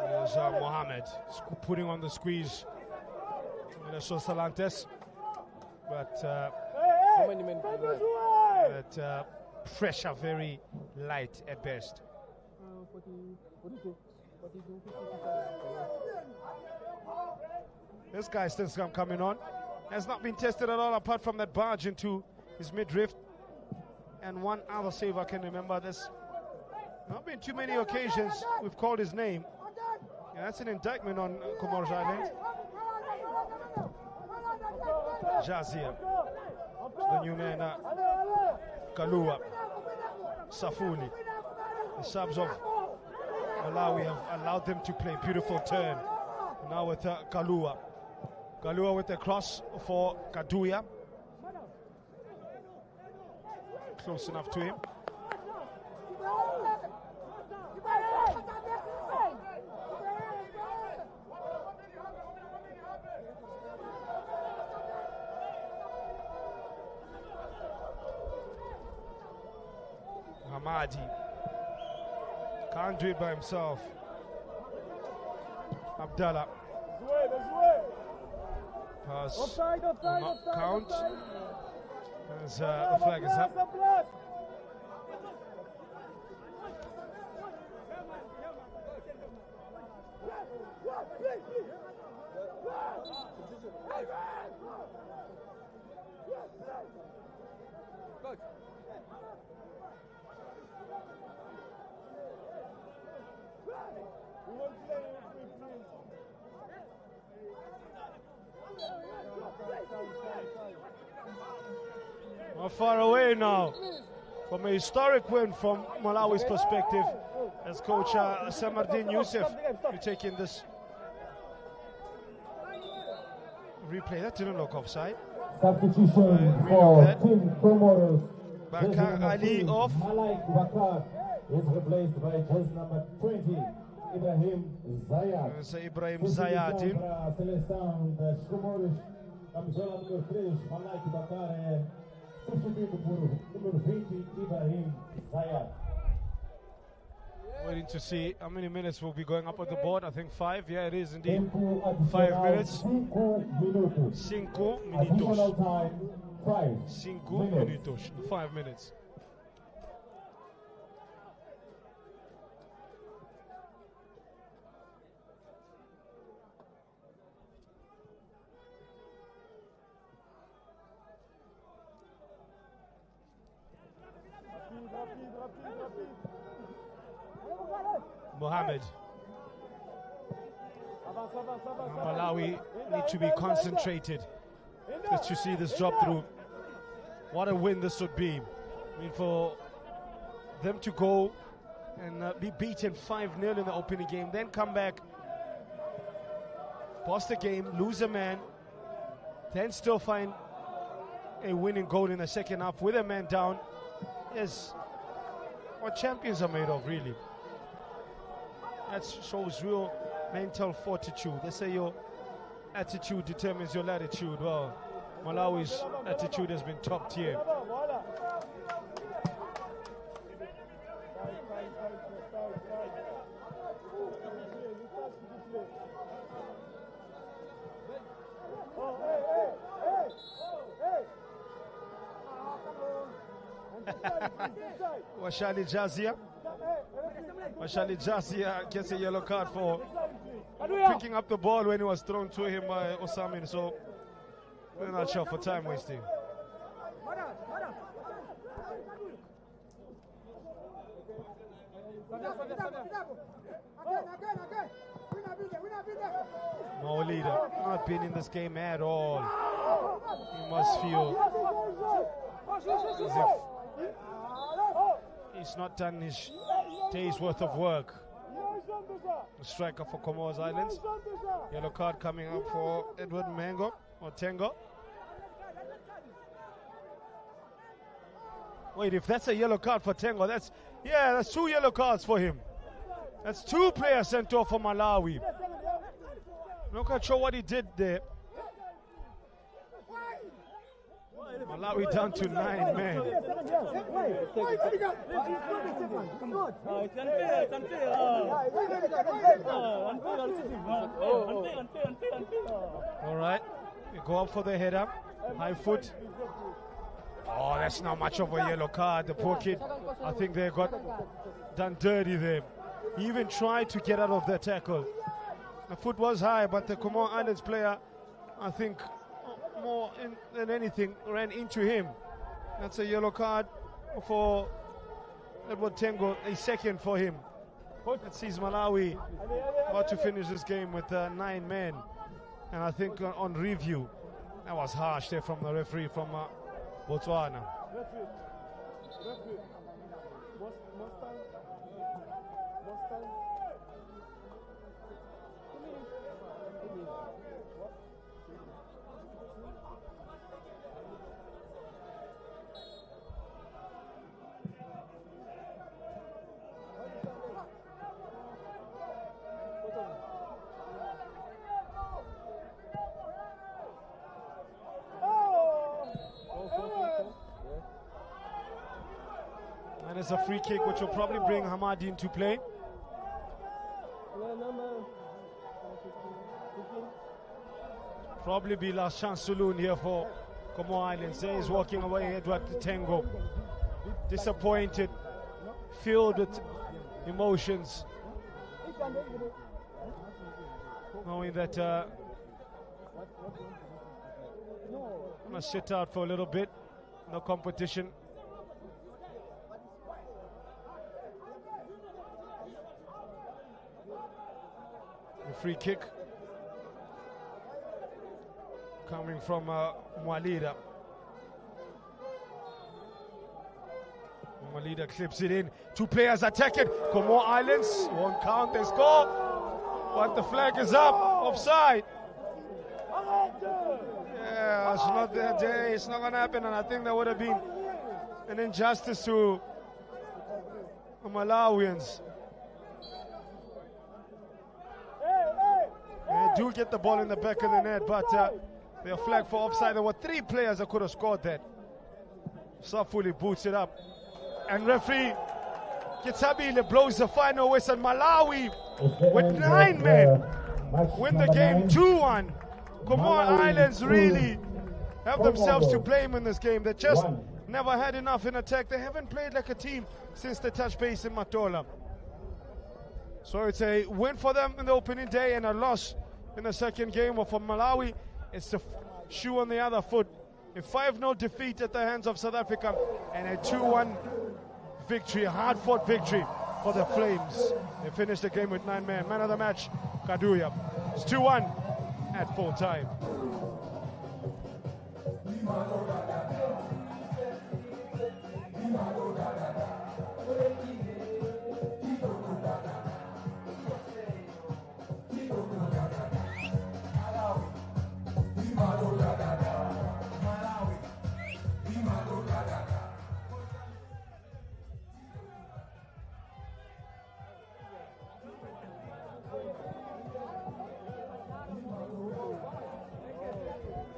There's Mohamed putting on the squeeze. Salantes, but How many men? that pressure very light at best. 42. This guy still coming on. Has not been tested at all apart from that barge into his midriff. And one other save I can remember. There's not been too many occasions we've called his name. Yeah, that's an indictment on Comoros Islands. Jazia, the new man, Kalua, Safuli. The subs of Malawi have allowed them to play. Beautiful turn. Now with Kalua. Kalua with the cross for Kaduya. Close enough to him. Hamadi can't do it by himself. Abdallah. Pass. Offside. Count. As the flag is up. Not far away now from a historic win from Malawi's perspective, as coach Samardin Youssef is taking this replay. That didn't look offside. Substitution for Team Comoros. Bakar Ali off. Malak Bakar is replaced by jersey number 20, Ibrahim Zayat. Esse Ibrahim Zayatin. Para a seleção das Comoros, camisola número 3, Malawi Bakare, substituído por número 20, Ibrahim Zayat. Waiting to see how many minutes will be going up on the board. I think 5. Yeah, it is indeed. Tempo 5 adicional, minutes. 5 minutos. 5 Additional minutos. time, 5 5 minutes. minutos. 5 minutes. Mohammed. Malawi need to be concentrated just to see this drop through. What a win this would be. I mean, for them to go and be beaten 5-0 in the opening game, then come back, pause the game, lose a man, then still find a winning goal in the second half with a man down is what champions are made of, really. That shows real mental fortitude. They say your attitude determines your latitude. Well, Malawi's attitude has been top tier. Washali Jazia. Washali Jazia gets a yellow card for picking up the ball when it was thrown to him by Osamin. So we're not sure for time wasting. No leader, not been in this game at all. He must feel as if he's not done his day's worth of work. The striker for Comoros Islands. Yellow card coming up for Edward Mengo or Tengo. Wait, if that's a yellow card for Tengo, that's 2 yellow cards for him. That's 2 players sent off for Malawi. Not quite sure what he did there. Malawi down to 9 men. It's unfair, it's unfair. All right, we go up for the header. High foot. Oh, that's not much of a yellow card. The poor kid, I think they got done dirty there. He even tried to get out of the tackle. The foot was high, but the Comoros Islands player, I think, more than anything, ran into him. That's a yellow card for Edward Tengo, a second for him. That sees Malawi about to finish this game with 9 men. And I think on review, that was harsh there from the referee from Botswana. And it's a free kick which will probably bring Hamadi into play. Probably be last chance saloon here for Comoros Islands. There he's walking away, Edward Tengo. Disappointed, filled with emotions. Knowing that must sit out for a little bit. No competition. A free kick coming from Mwalida. Mwalida clips it in. 2 players attacking. Comoros Islands won't count, they score. But the flag is up. Offside. Yeah, it's not their day. It's not going to happen. And I think that would have been an injustice to the Malawians. do get the ball in the back of the net, but they're flagged for offside. There were 3 players that could have scored that. Safuli boots it up. And referee Kitabile blows the final whistle. Malawi with 9 men win the game 2-1. Comoro Islands really have themselves to blame in this game. They just never had enough in attack. They haven't played like a team since they touched base in Matola. So it's a win for them in the opening day and a loss in the second game. Well, for Malawi, it's the shoe on the other foot. A 5-0 defeat at the hands of South Africa and a 2-1 victory, hard-fought victory for the Flames. They finished the game with 9 men. Man of the match, Kaduya. It's 2-1 at full time.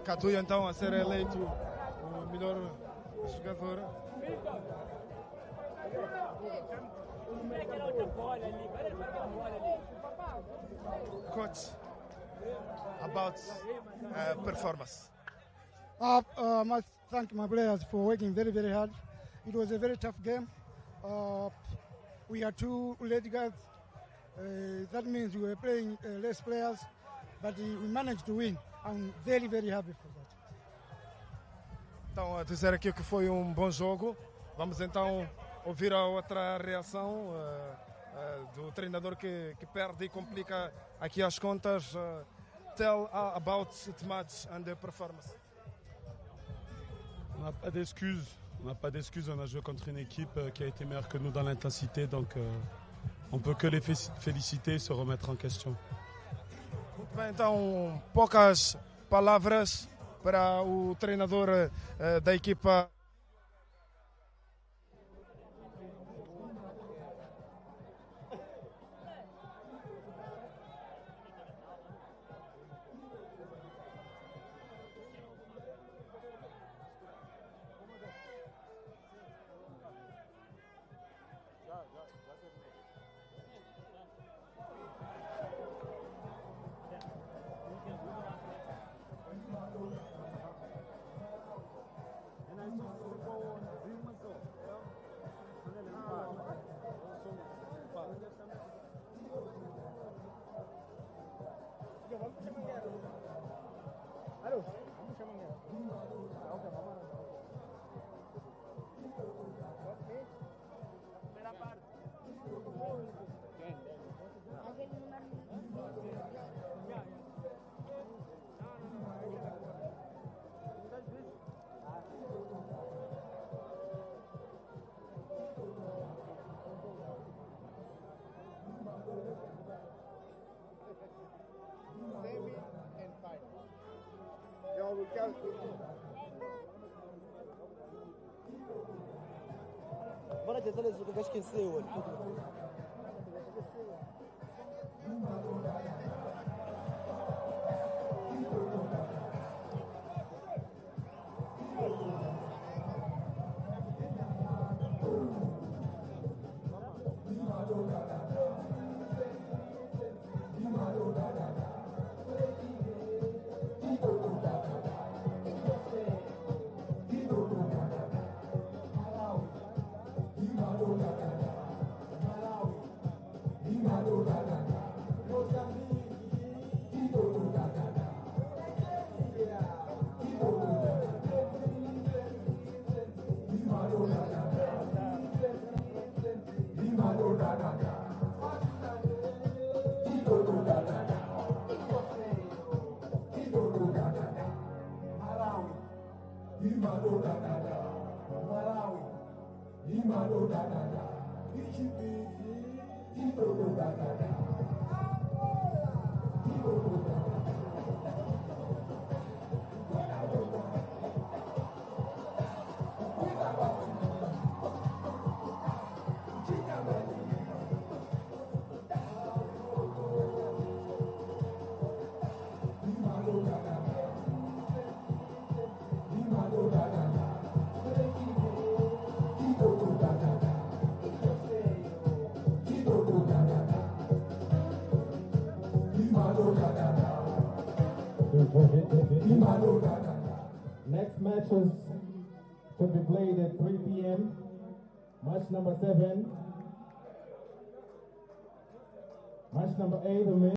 Catuia então a ser eleito o melhor jogador. Coach, about performance. I must thank my players for working very, very hard. It was a very tough game. We had 2 late guys. That means we were playing less players, but we managed to win. I'm very, very happy for that. Então, a dizer aqui que foi bom jogo. Vamos então ouvir a outra reação do treinador que perde e complica aqui as contas. Tell about the match and the performance. On n'a pas d'excuses. On n'a pas d'excuses. On a joué contre une équipe qui a été meilleure que nous dans l'intensité. Donc, on peut que les féliciter et se remettre en question. Muito bem, então, poucas palavras para o treinador da equipa. Bora tentar isso que eu esqueci hoje. Next matches to be played at 3 p.m. Match number 7. Match number 8 will